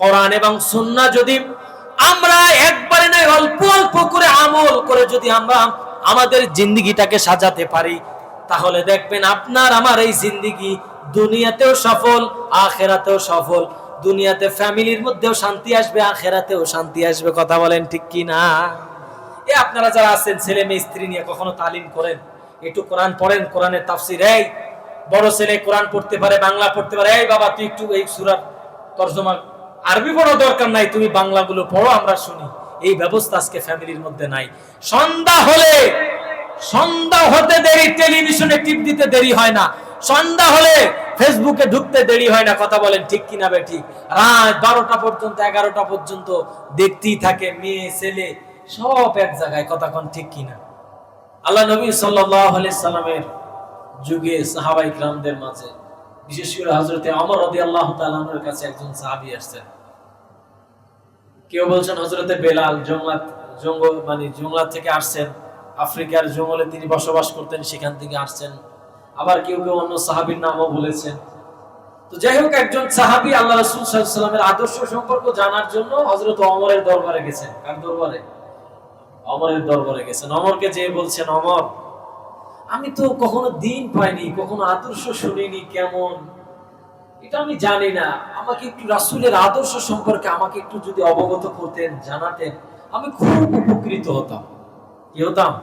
কোরআন এবং সুন্নাহ যদি আমরা একবারে নয় অল্প অল্প করে আমল করে যদি আমরা আমাদের জিন্দেগিটাকে সাজাতে পারি, তাহলে দেখবেন আপনার আমার এই জিন্দেগি দুনিয়াতেও সফল, আখিরাতেও সফল। দুনিয়াতে ফ্যামিলির মধ্যেও শান্তি আসবে, আখিরাতেও শান্তি আসবে। কথা বলেন ঠিক কি না? আপনারা যারা আছেন ছেলে মেয়ে স্ত্রী নিয়ে কখনো তালিম করেন? একটু কোরআন পড়েন, কোরআনের তাফসীর। এই বড় ছেলে কোরআন পড়তে পারে, বাংলা পড়তে পারে, এই বাবা তুই একটু এই সূরার তরজমা আরবি পড়া দরকার নাই, তুমি বাংলাগুলো পড়ো, আমরা শুনি। এই ব্যবস্থা আজকে ফ্যামিলির মধ্যে নাই। সন্ধ্যা হতে দেরি টেলিভিশনে টিপ দিতে দেরি হয় না, সন্ধ্যা হলে ফেসবুকে ঢুকতে দেরি হয় না। কথা বলেন ঠিক কিনা বেঠিক? রাত 12টা পর্যন্ত 11টা পর্যন্ত দেখতেই থাকে মেয়ে ছেলে সব এক জায়গায়। কথা কোন ঠিক কিনা? আল্লাহ নবী সাল্লাল্লাহু আলাইহি সাল্লামের যুগে সাহাবায়ে কিরামদের মাঝে বিশেষ করে হযরতে ওমর রাদিয়াল্লাহু তাআলা আনহুর কাছে একজন সাহাবী আসছেন। কেউ বলছেন হযরতে বেলাল জঙ্গল থেকে আসছেন, আফ্রিকার জঙ্গলে তিনি বসবাস করতেন, সেখান থেকে আসছেন। আবার কেউ কেউ অন্য সাহাবীর নামও বলেছেন। তো যাই হোক, একজন সাহাবী আল্লাহ রাসূল সাল্লাল্লাহু আলাইহি সাল্লামের আদর্শ সম্পর্ক জানার জন্য হযরত ওমরের দরবারে গেছেন। কার দরবারে? ওমরের দরবারে গেছেন। ওমরকে যে বলছেন, ওমর, আমি তো কখনো দিন পাইনি, কখনো আদর্শ শুনিনি, কেমন এটা আমি জানি না, আমাকে একটু রাসূলের আদর্শ সম্পর্কে আমাকে একটু যদি অবগত করতেন, জানাতেন, আমি খুব উপকৃত হতাম। কি হতাম?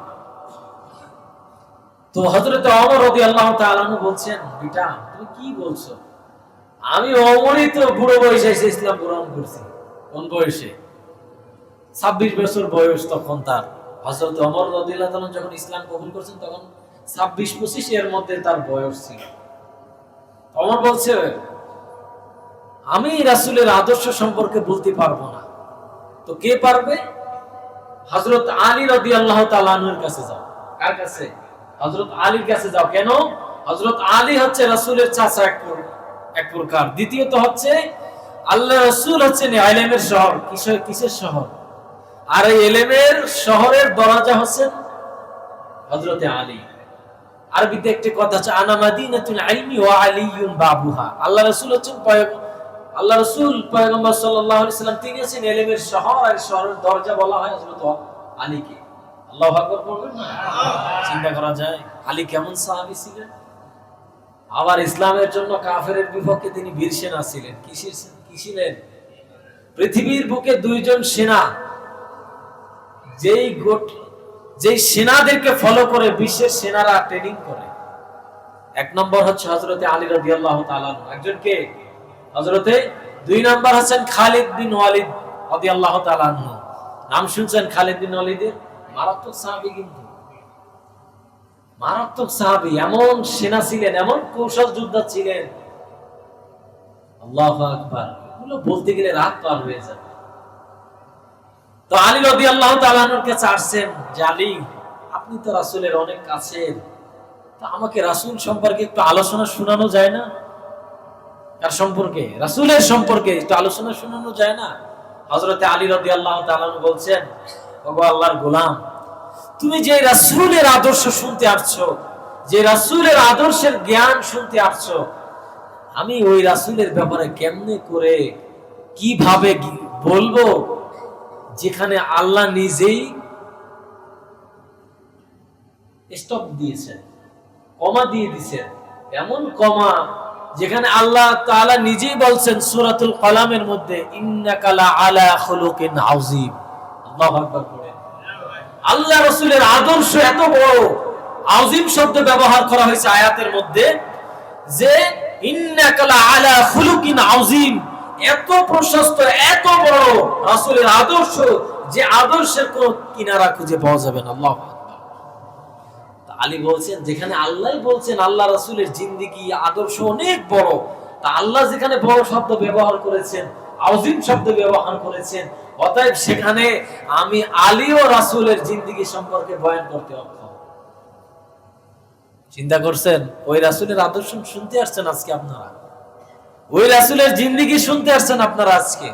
তো হযরত ওমর রাদিয়াল্লাহু তাআলা আনহু বলছেন, বেটা তুমি কি বলছো? আমি ওমরই তো বুড়ো বয়সে এসে ইসলাম গ্রহণ করছি। কোন বয়সে? 26 বছর বয়স তখন তার। হযরত ওমর রাদিয়াল্লাহু তাআলা যখন ইসলাম কবুল করেছেন তখন 26-25 এর মধ্যে তার বয়স ছিল। ওমর বলছে, আমি রাসূলের আদর্শ সম্পর্কে বলতে পারবো না। তো কে পারবে? হযরত আলী রাদিয়াল্লাহু তাআলা আনহুর কাছে যাও। কার কাছে? হযরত আলীর কাছে যাও। কেন? হযরত আলী হচ্ছে রাসূলের চাচা এক প্রকার। দ্বিতীয়ত হচ্ছে আল্লাহ রাসূল হচ্ছেন ইলমের শহর। কিসের শহর? আর এই ইলমের শহরের দরজা হচ্ছেন হযরত আলী। আরবিতে একটি কথা আছে, আনা মাদিনাতুল ইলমি ওয়া আলিয়ুন বাবুহা। আল্লাহ রাসূল হচ্ছেন আল্লাহ রাসূল পয়গম্বর সাল্লাল্লাহু আলাইহি সাল্লাম, তিনি হচ্ছেন ইলমের শহর, আর শহরের দরজা বলা হয় হযরত আলীকে। আল্লাহু আকবার বলবেন না? চিন্তা করা যায় আলী কেমন সাহাবী ছিলেন। আবার ইসলামের জন্য কাফেরের বিপক্ষে তিনি বীর সেনা ছিলেন। কি ছিলেন? পৃথিবীর বুকে দুইজন সেনা, যেই সেনাদেরকে ফলো করে বিশ্বের সেনারা ট্রেনিং করে। এক নম্বর হচ্ছে হযরতে আলী রাদিয়াল্লাহু তাআলা আনহু, একজনকে হযরতে। দুই নম্বর হচ্ছেন খালিদ বিন ওয়ালিদ রাদিয়াল্লাহু তাআলা আনহু। নাম শুনছেন খালিদ বিন ওয়ালিদের? মারাত্মক সাহাবী, কিন্তু মারাত্মক সাহাবী। এমন সেনা ছিলেন, এমন কৌশল যোদ্ধা ছিলেন, আল্লাহু আকবার, এগুলো বলতে গেলে রাত পার হয়ে যাবে। তো আলী রাদিয়াল্লাহু তাআলা আনহুর কাছে আসছেন যে, আলী আপনি তো রাসূলের অনেক কাছের, তো আমাকে রাসূল সম্পর্কে একটু আলোচনা শোনানো যায় না? কার সম্পর্কে? রাসূলের সম্পর্কে একটু আলোচনা শোনানো যায় না? হযরতে আলী রাদিয়াল্লাহু তাআলা আনহু বলছেন, ওগো আল্লাহর গোলাম, তুমি যে রাসূলের আদর্শ শুনতে আসছো, যে রাসূলের আদর্শের জ্ঞান শুনতে আসছো, আমি ওই রাসূলের ব্যাপারে কেমনে করে কিভাবে বলবো, যেখানে আল্লাহ নিজেই স্টপ দিয়েছেন, কমা দিয়ে দিয়েছেন। এমন কমা যেখানে আল্লাহ তাআলা নিজেই বলছেন সূরাতুল কলামের মধ্যে, ইন্নাকা লা আলা খুলুকিন আযীম। আল্লাহু আকবার পড়েন। আল্লাহ রাসূলের আদর্শ এত বড়, আযীম শব্দ ব্যবহার করা হয়েছে আয়াতের মধ্যে, যে ইন্নাকা লা আলা খুলুকিন আযীম, এত প্রশস্ত, এত বড় রাসূলের আদর্শ, যে আদর্শের কোনো কিনারা খুঁজে পাওয়া যাবে না। আল্লাহু আকবার। আলী বলছেন, যেখানে আল্লাহই বলছেন আল্লাহ রাসূলের জিন্দেগি আদর্শ অনেক বড়, তা আল্লাহ যেখানে বড় শব্দ ব্যবহার করেছেন, আযীম শব্দ ব্যবহার করেছেন, অতএব সেখানে আমি আলী ও রাসূলের জিন্দেগি সম্পর্কে বয়ান করতে অক্ষম। চিন্তা করছেন? ওই রাসূলের আদর্শ শুনতে আসছেন আজকে আপনারা, ওই রাসূলের জিন্দেগি শুনতে আসছেন আপনারা আজকে।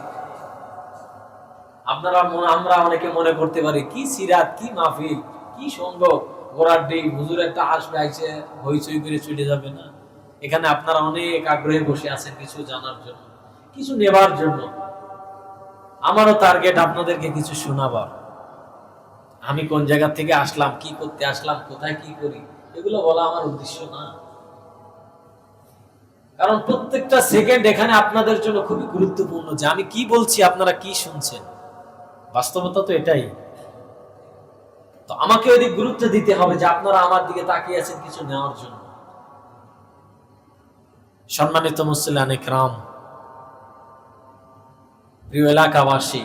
আমরা অনেকে মনে করতে পারি কি সিরাত, কি মাহফিল, কি শুনবো, গোড়ার ডিম হুজুর একটা আসবে, আইসে হইচই করে চলে যাবে না। এখানে আপনারা অনেক আগ্রহে বসে আছেন কিছু জানার জন্য, কিছু নেবার জন্য। আমারও টার্গেট আপনাদেরকে কিছু শোনাবার। আমি কোন জায়গা থেকে আসলাম, কি করতে আসলাম, কোথায় কি করি, এগুলো বলা আমার উদ্দেশ্য না। কারণ প্রত্যেকটা সেকেন্ড এখানে আপনাদের জন্য খুবই গুরুত্বপূর্ণ, যে আমি কি বলছি আপনারা কি শুনছেন। বাস্তবতা তো এটাই। তো আমাকে ওই দিক গুরুত্ব দিতে হবে যে আপনারা আমার দিকে তাকিয়ে আছেন কিছু নেওয়ার জন্য। সম্মানিত মুসলিম ইকরাম, প্রিয় এলাকাবাসী,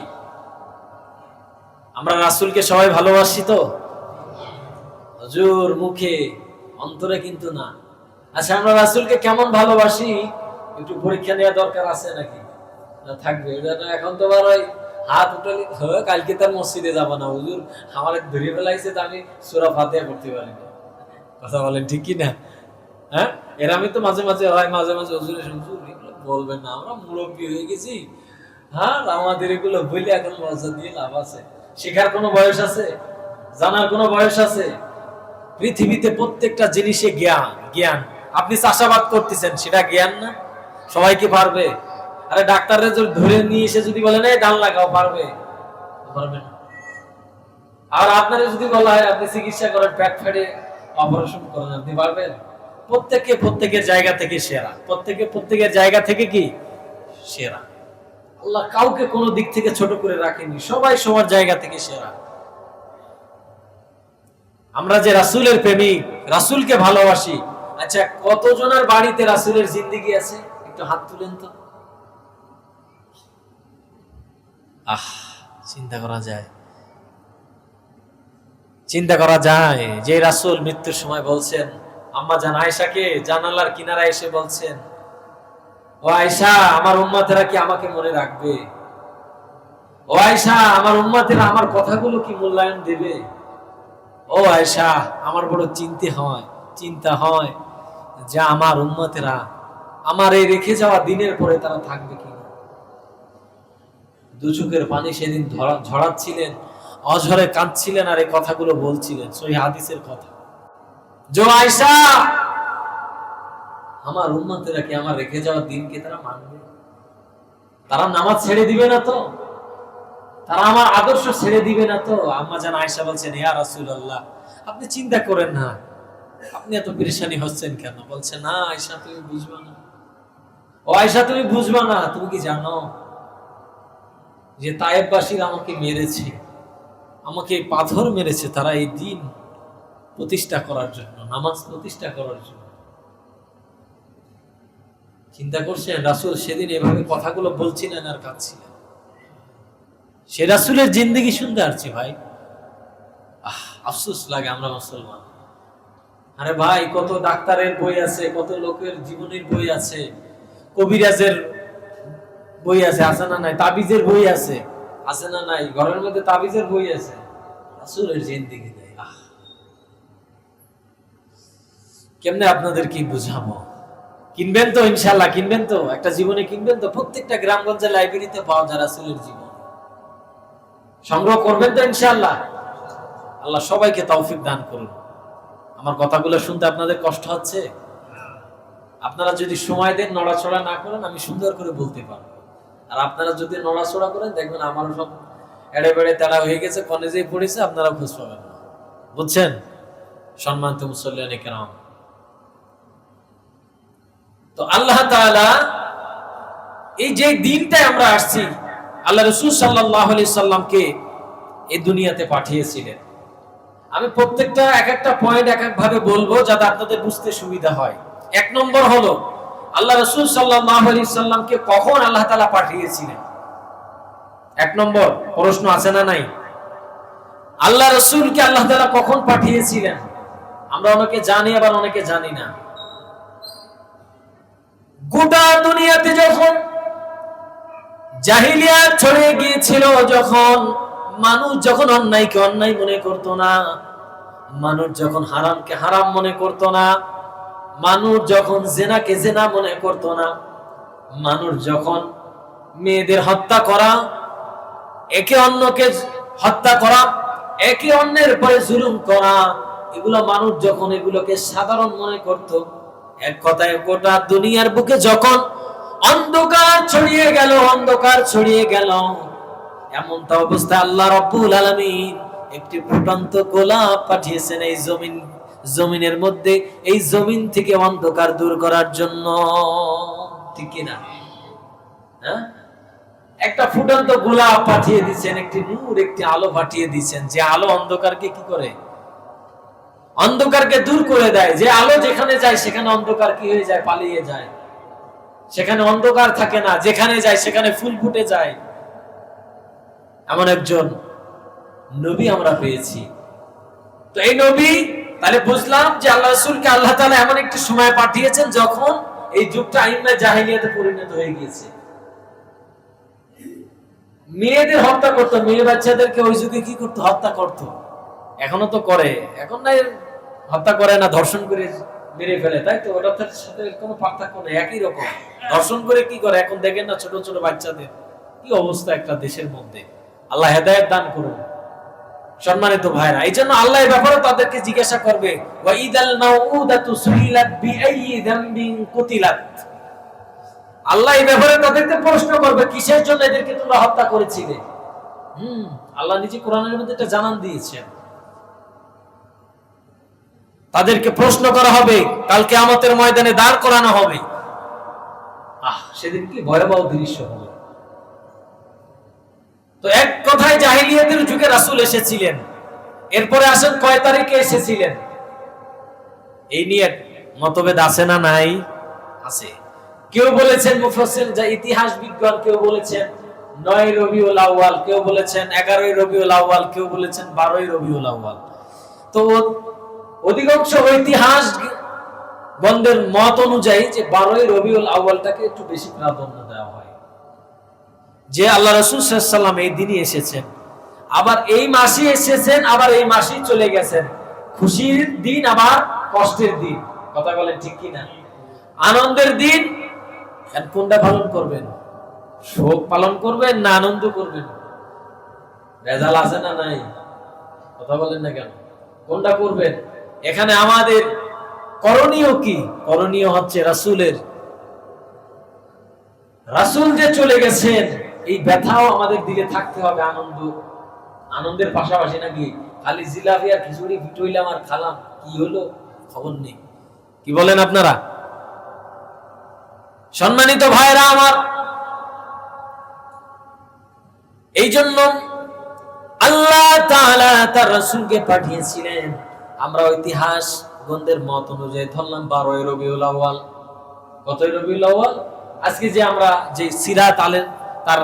আমরা রাসূলকে সবাই ভালোবাসি তো? হুজুর মুখে, অন্তরে কিন্তু না। আচ্ছা, আমরা রাসূলকে কেমন ভালোবাসি একটু পরীক্ষা নেওয়া দরকার আছে নাকি? না থাকবে। এখন তো আবার ওই হাত উঠালি কালকে তার মসজিদে যাব না, হুজুর আমার ধরে ফেলাইছে তো আমি সূরা ফাতিহা পড়তে পারি না। কথা বলেন ঠিক কি না? হ্যাঁ, এর আমি তো মাঝে মাঝে হয়, মাঝে মাঝে হুজুরে শুনছি, এগুলো বলবেন না, আমরা মুরব্বী হয়ে গেছি। হ্যাঁ, আমাদের এগুলো বলে এখন লজ্জা দিয়ে লাভ আছে? শেখার কোনো বয়স আছে? জানার কোনো বয়স আছে? পৃথিবীতে প্রত্যেকটা জিনিসে জ্ঞান। জ্ঞান আপনি চাষাবাদ করতেছেন, সেটা জ্ঞান না? সবাই কি পারবে? আরে ডাক্তাররা যদি ধরে নিয়ে এসে যদি বলেন এই ডাল লাগাও, পারবে? পারবে না। আর আপনারা যদি বলা হয় আপনি চিকিৎসা করেন, পেট ফেটে অপারেশন করেন, আপনি পারবেন? প্রত্যেকে প্রত্যেকের জায়গা থেকে সেরা। প্রত্যেকে প্রত্যেকের জায়গা থেকে কি সেরা। আল্লাহ কাউকে কোনো দিক থেকে ছোট করে রাখেনি, সবাই সবার জায়গা থেকে সেরা। আমরা যে রাসূলের প্রেমিক, রাসূলকে ভালোবাসি, আচ্ছা কতজনের বাড়িতে রাসূলের জিন্দেগি আছে একটু হাত তুলেন তো। চিন্তা করা যায়, চিন্তা করা যায় যে রাসূল মৃত্যুর সময় বলছেন আম্মা জান আয়েশাকে জানালার কিনারায় এসে বলছেন, ও আয়েশা, আমার উম্মতেরা কি আমাকে মনে রাখবে? ও আয়েশা, আমার উম্মতেরা আমার কথাগুলো কি মূল্যায়ন দেবে? ও আয়েশা, আমার বড় চিন্তা হয় যে আমার উম্মতেরা আমার এই রেখে যাওয়া দিনের পরে তারা থাকবে কিনা। দু চোখের পানি সেদিন ঝরাচ্ছিলেন, অঝরে কাঁদছিলেন, আর এই কথাগুলো বলছিলেন, সহিহ হাদিসের কথা। যে আয়েশা, আমার উম্মতেরা কি আমার রেখে যাওয়া দিনকে তারা মানবে? তারা নামাজ ছেড়ে দিবে না তো? তারা আমার আদর্শ ছেড়ে দিবে না তো? আম্মা জান আয়েশা বলছেন, ইয়া রাসূলুল্লাহ, আপনি চিন্তা করেন না, আপনি এত পেরেশানি হচ্ছেন কেন? বলছে, না আয়েশা তুমি বুঝবা না। ও আয়েশা, তুমি বুঝবা না, তুমি কি জানো যে তায়েববাসীরা আমাকে মেরেছে, আমাকে পাথর মেরেছে, তারা এই দিন প্রতিষ্ঠা করার জন্য, নামাজ প্রতিষ্ঠা করার জন্য। চিন্তা করছেন রাসূল সেদিন এভাবে কথাগুলো বলছিলেন আর কাঁদছিলেন। সে রাসূলের জিন্দেগি শুনতে আসছি ভাই, আফসোস লাগে আমরা মুসলমান। আরে ভাই, কত ডাক্তারের বই আছে, কত লোকের জীবনের বই আছে, কবিরাজের বই আছে, আছে না নাই? তাবিজের বই আছে, আছে না নাই? ঘরের মধ্যে তাবিজের বই আছে, রাসূলের জিন্দেগি নেই। কেমনে আপনাদের কি বুঝাবো? কিনবেন তো ইনশাআল্লাহ, কিনবেন তো, একটা জীবনে কিনবেন তো। প্রত্যেকটা গ্রামগঞ্জের লাইব্রেরিতে পাওয়া যায় রাসূলের জীবন, সংগ্রহ করবেন তো ইনশাআল্লাহ। আল্লাহ সবাইকে তৌফিক দান করুন। আমার কথাগুলো শুনতে আপনাদের কষ্ট হচ্ছে? আপনারা যদি সময় দেন, নড়াচড়া না করেন, আমি সুন্দর করে বলতে পারবো। আর আপনারা যদি নড়াচড়া করেন, দেখবেন আমারও সব এড়ে বেড়ে তেড়া হয়ে গেছে, কলেজেই পড়েছে, আপনারা খোঁজ পাবেন না। বুঝছেন? সম্মানিত মুসল্লিয়ানে কেরাম, তো আল্লাহ তাআলা এই যে দিনটায় আমরা আসছি, আল্লাহ রাসূল সাল্লাল্লাহু আলাইহি সাল্লামকে এই দুনিয়াতে পাঠিয়েছিলেন। আমি প্রত্যেকটা এক একটা পয়েন্ট এক এক ভাবে বলবো যাতে আপনাদের বুঝতে সুবিধা হয়। এক নম্বর হলো, আল্লাহ রাসূল সাল্লাল্লাহু আলাইহি সাল্লামকে কখন আল্লাহ তাআলা পাঠিয়েছিলেন? এক নম্বর প্রশ্ন আছে না নাই? আল্লাহ রাসূলকে আল্লাহ তাআলা কখন পাঠিয়েছিলেন? আমরা অনেকে জানি, আবার অনেকে জানি না। গোটা দুনিয়াতে যখন জাহিলিয়াত ছড়িয়ে গিয়েছিল, যখন মানুষ যখন অন্যায়কে অন্যায় মনে করত না, মানুষ যখন হারামকে হারাম মনে করত না, মানুষ যখন জেনাকে জেনা মনে করত না, মানুষ যখন মেয়েদের হত্যা করা, একে অন্যকে হত্যা করা, একে অন্যের পরে জুলুম করা, এগুলো মানুষ যখন এগুলোকে সাধারণ মনে করত, এক কথায় গোটা দুনিয়ার বুকে যখন অন্ধকার ছড়িয়ে গেল, এমনটা অবস্থায় আল্লাহ রাব্বুল আলামিন একটি ফুটন্ত গোলাপ পাঠিয়েছেন এই জমিনের মধ্যে, এই জমিন থেকে অন্ধকার দূর করার জন্য। ঠিক কিনা? হ্যাঁ, একটা ফুটন্ত গোলাপ পাঠিয়ে দিচ্ছেন, একটি নূর, একটি আলো পাঠিয়ে দিচ্ছেন, যে আলো অন্ধকারকে কি করে? অন্ধকারকে দূর করে দেয়। যে আলো যেখানে যায় সেখানে অন্ধকার কি হয়ে যায়? পালিয়ে যায়। সেখানে অন্ধকার থাকে না, যেখানে যায় সেখানে ফুল ফুটে যায়। এমন একজন নবী আমরা পেয়েছি। তো এই নবী, তাহলে বুঝলাম যে আল্লাহ রাসূলকে আল্লাহ তাআলা এমন একটি সময় পাঠিয়েছেন যখন এই যুগটা আইম্মে জাহেলিয়াতে পরিণত হয়ে গিয়েছে। মেয়েদের হত্যা করতো, মেয়ে বাচ্চাদেরকে ওই যুগে কি করতো? হত্যা করতো। এখনো তো করে, এখন না হত্যা করে না, ধর্ষণ করে মেরে ফেলে, তাই তো? ওটার সাথে কোনো পার্থক্য নেই, একই রকম। ধর্ষণ করে কি করে এখন দেখেন না, ছোট ছোট বাচ্চাদের কি অবস্থা একটা দেশের মধ্যে। আল্লাহ হেদায়েত দান করুন। সম্মানিত ভাইরা, এই জন্য আল্লাহ এই ব্যাপারে তাদেরকে জিজ্ঞাসা করবে, ওয়া ইদাল মাউউদাতু সুইলাত বিআইয়ি যামবিন কুতিলাত। আল্লাহ এই ব্যাপারে তাদেরকে প্রশ্ন করবে, কিসের জন্য এদেরকে তোমরা হত্যা করেছিলে? আল্লাহ নিজে কোরআনের মধ্যে এটা জানান দিয়েছেন। তাদেরকে প্রশ্ন করা হবে, কাল কিয়ামতের ময়দানে দাঁড় করানো হবে। সেদিন কি ভয়াবহ দৃশ্য হবে। তো এক কথায় জাহেলিয়াতের যুগে রাসূল এসেছিলেন। এরপরে আসেন কয় তারিখে এসেছিলেন? এই নিয়ে মতভেদ আছে না নাই? আছে। কেউ বলেছেন মুফাসসির, যা ইতিহাস বিজ্ঞান, কেউ বলেছেন 9 রবিউল আউয়াল, কেউ বলেছেন 11 রবিউল আউয়াল, কেউ বলেছেন 12 রবিউল আউয়াল। তো অধিকাংশ ইতিহাস বন্ধের মত অনুযায়ী যে 12 রবিউল আউয়ালটাকে একটু বেশি প্রাধান্য দেওয়া হয়, যে আল্লাহ রাসূল সাল্লাল্লাহু আলাইহি ওয়াসাল্লাম এই দিনই এসেছেন, আবার এই মাসে এসেছেন, আবার এই মাসেই চলে গেছেন। খুশির দিন আবার কষ্টের দিন। কথা বলেন ঠিক কি না? আনন্দের দিন, কোনটা পালন করবেন? শোক পালন করবেন না আনন্দ করবেন? রেজাল আছে না নাই? কথা বলেন না কেন? কোনটা করবেন? এখানে আমাদের করণীয় কি? করণীয় হচ্ছে রাসূল যে চলে গেছেন, এই ব্যথাও আমাদের দিলে থাকতে হবে। আনন্দের পাশাপাশি নাকি খালি জিলাপি আর খিচুড়ি পিটইলাম আর খালাম, কি হলো খবর নেই। কি বলেন আপনারা? সম্মানিত ভাইরা আমার, এই জন্য আল্লাহ তাআলা তার রাসূলকে পাঠিয়েছিলেন। আমরা ইতিহাস গ্রন্থের মত অনুযায়ী ধরলাম 12 রবিউল আউয়াল। কত রবিউল আউয়াল? আজকে যে আমরা যে সিরাত তার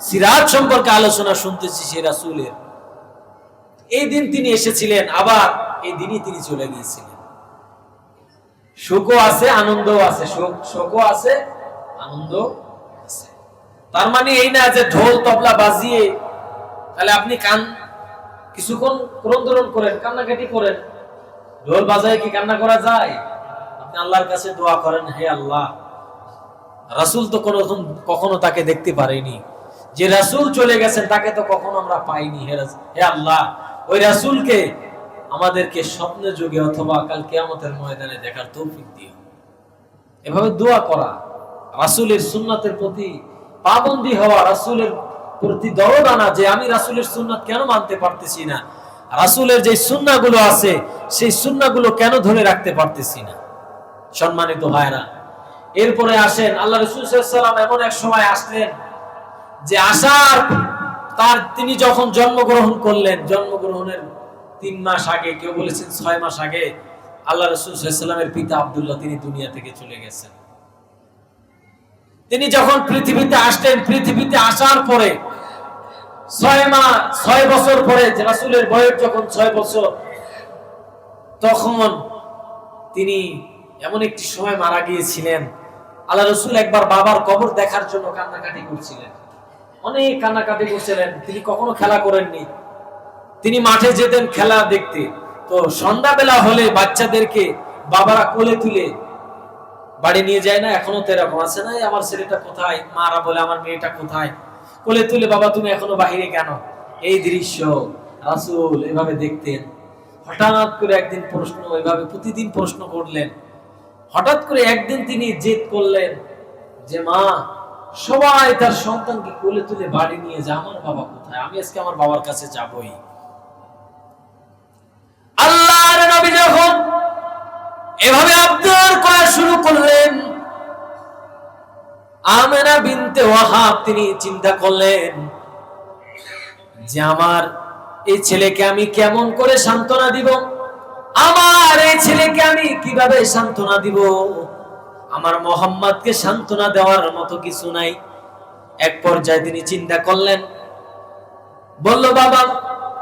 সিরাত সম্পর্কে আলোচনা শুনতেছি, সেই রাসূলের এই দিন তিনি এসেছিলেন, আবার এই দিনই তিনি চলে গিয়েছিলেন। সুখও আছে, আনন্দও আছে। শোকও আছে, আনন্দ আছে। তার মানে এই না যে ঢোল তবলা বাজিয়ে তাহলে আপনি কিছুক্ষণ ক্রন্দন করেন, কান্নাকাটি করেন। ঢোল বাজায় কি কান্না করা যায়? আপনি আল্লাহর কাছে দোয়া করেন, হে আল্লাহ, রাসূল তো কখনো তাকে দেখতে পারেনি, যে রাসূল চলে গেছেন তাকে তো কখনো আমরা পাইনি। হে আল্লাহ, ওই রাসূলকে আমাদেরকে স্বপ্নে যুগে অথবা কাল কিয়ামতের ময়দানে দেখার তৌফিক দিও। এভাবে দোয়া করা, রাসূলের সুন্নাতের প্রতি পাবন্দী হওয়া, রাসূলের প্রতি দরদ আনা, যে আমি রাসূলের সুন্নাত কেন মানতে পারতেছি না, রাসূলের যে সুন্নাহগুলো আছে সেই সুন্নাহগুলো কেন ধরে রাখতে পারতেছি না। সম্মানিত ভাইরা, এরপরে আসেন আল্লাহ রাসূল সাল্লাল্লাহু আলাইহি ওয়াসাল্লাম এমন এক সময় আসলেন যে তিনি যখন জন্মগ্রহণ করলেন, জন্মগ্রহণের 3 মাস আগে, কেউ বলেছেন 6 মাস আগে, আল্লাহ রাসূল সাল্লাল্লাহু আলাইহি ওয়াসাল্লামের পিতা আব্দুল্লাহ তিনি দুনিয়া থেকে চলে গেছেন। তিনি যখন পৃথিবীতে আসলেন, পৃথিবীতে আসার পরে 6 বছর পরে, রাসূলের বয়স যখন 6 বছর, তখন তিনি এমন একটি সময় মারা গিয়েছিলেন। আল্লাহ রাসূল একবার বাবার কবর দেখার জন্য কান্নাকাটি করছিলেন, অনেক কান্নাকাটি করছিলেন। তিনি কখনো খেলা করেননি, তিনি মাঠে যেতেন খেলা দেখতে। তো সন্ধ্যাবেলা হলে বাচ্চাদেরকে বাবারা কোলে তুলে বাড়ি নিয়ে যায় না? এখনো তো এরকম আছে না? আমার ছেলেটা কোথায়? মারা বলে আমার মেয়েটা কোথায়? কোলে তুলে, বাবা তুমি এখনো বাহিরে কেন? এই দৃশ্য রাসূল এভাবে দেখতেন। হঠাৎ করে একদিন এভাবে প্রতিদিন প্রশ্ন করলেন। হঠাৎ করে একদিন তিনি জেদ করলেন যে, মা সবাই তার সন্তানকে কোলে তুলে বাড়ি নিয়ে যায়, আমার বাবা কোথায়, আমি আজকে আমার বাবার কাছে যাবই। আল্লাহর নবী যখন এভাবে আবদার করা শুরু করলেন, আমেনা বিনতে ওয়াহাব তিনি চিন্তা করলেন যে আমার এই ছেলেকে আমি কেমন করে সান্ত্বনা দিব, আমার এই ছেলেকে আমি কিভাবে সান্ত্বনা দিব, আমার মোহাম্মদকে সান্ত্বনা দেওয়ার মতো কিছু নাই। এক পর্যায়ে তিনি চিন্তা করলেন, বলল, বাবা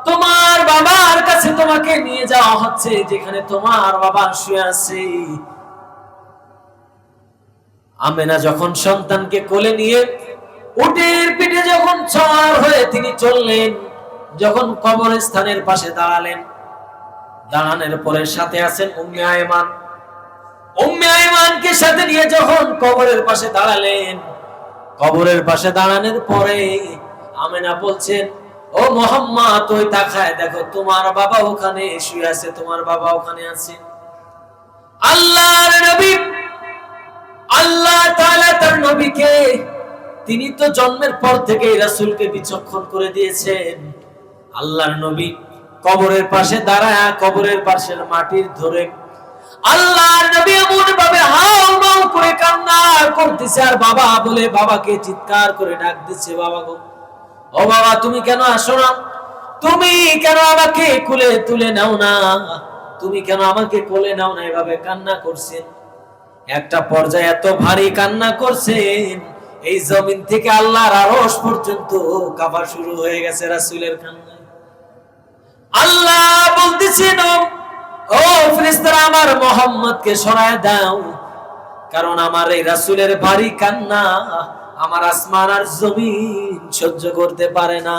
তোমার বাবার কাছে তোমাকে নিয়ে যাওয়া হচ্ছে, যেখানে তোমার বাবা শুয়ে আছে। আমেনা যখন সন্তানকে কোলে নিয়ে উটের পিঠে যখন সওয়ার হয়ে তিনি চললেন, যখন কবরস্থানের পাশে দাঁড়ালেন, দাঁড়ানোর পরে সাথে আছেন উম্মে আয়মান। উম্মে আয়মানকে সাথে নিয়ে যখন কবরের পাশে দাঁড়ালেন, কবরের পাশে দাঁড়ানোর পরে আমেনা বলছেন, ও মুহাম্মদ, ওই তাকায় দেখো তোমার বাবা ওখানে শুয়ে আছে, তোমার বাবা ওখানে আছে। আল্লাহর নবী, আল্লাহ তাআলা তার নবীকে, তিনি তো জন্মের পর থেকেই রাসূলকে বিচক্ষণ করে দিয়েছেন। আল্লাহর নবী কবরের পাশে দাঁড়ায়, কবরের পাশের মাটির ধরে আল্লাহর নবী এমন ভাবে হাউমাউ করে কান্না করতেছে, আর বাবা বলে বাবাকে চিৎকার করে ডাক দিচ্ছে, বাবা গো, ও বাবা তুমি কেন আসো না, তুমি কেন আমাকে কোলে তুলে নাও না, তুমি কেন আমাকে কোলে নাও না, এভাবে কান্না করছেন। একটা পর্যায়ে এত ভারী কান্না করছেন, এই জমিন থেকে আল্লাহর আরশ পর্যন্ত কাঁপা শুরু হয়ে গেছে রাসূলের কান্নায়। আল্লাহ বলতেছেন, ও ফেরেশতারা আমার মুহাম্মদকে সরায় দাও, কারণ আমার এই রাসূলের ভারী কান্না আমার আসমান আর জমিন সহ্য করতে পারে না।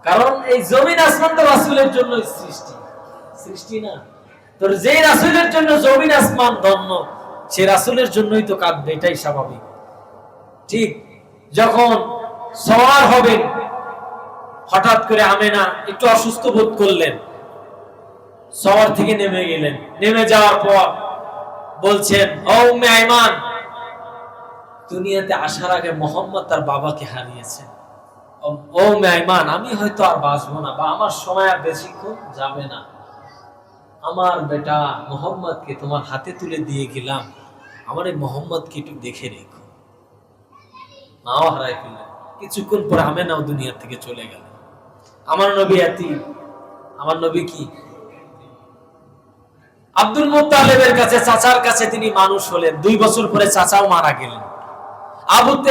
কারণ এই জমিন আসমান তো রাসূলের জন্য সৃষ্টি, সৃষ্টি না। তোর যে রাসূলের জন্য জমিন আসমান ধন্য, সে রাসূলের জন্যই তো কাঁদবে, এটাই স্বাভাবিক। ঠিক যখন সওয়ার হবেন, হঠাৎ করে আমেনা একটু অসুস্থ বোধ করলেন, সওয়ার থেকে নেমে গেলেন। নেমে যাওয়ার পর বলছেন, ও উম্মে আয়মান, দুনিয়াতে আসার আগে মুহাম্মদ তার বাবাকে হারিয়েছেন। ও উম্মে আয়মান, আমি হয়তো আর বাঁচবো না, বা আমার সময় আর বেশিক্ষণ যাবে না, আমার বেটা মুহাম্মদকে তোমার হাতে তুলে দিয়ে গেলাম, আমার এই মুহাম্মদকে একটু দেখে রেখো। মাও হারাই ফেললেন। কিছুক্ষণ পর আমেনাও দুনিয়া থেকে চলে গেল। আমার নবী এতিম, আমার নবী কি আব্দুল মুত্তালিবের কাছে, চাচার কাছে তিনি মানুষ হলেন। 2 বছর পরে চাচাও মারা গেলেন।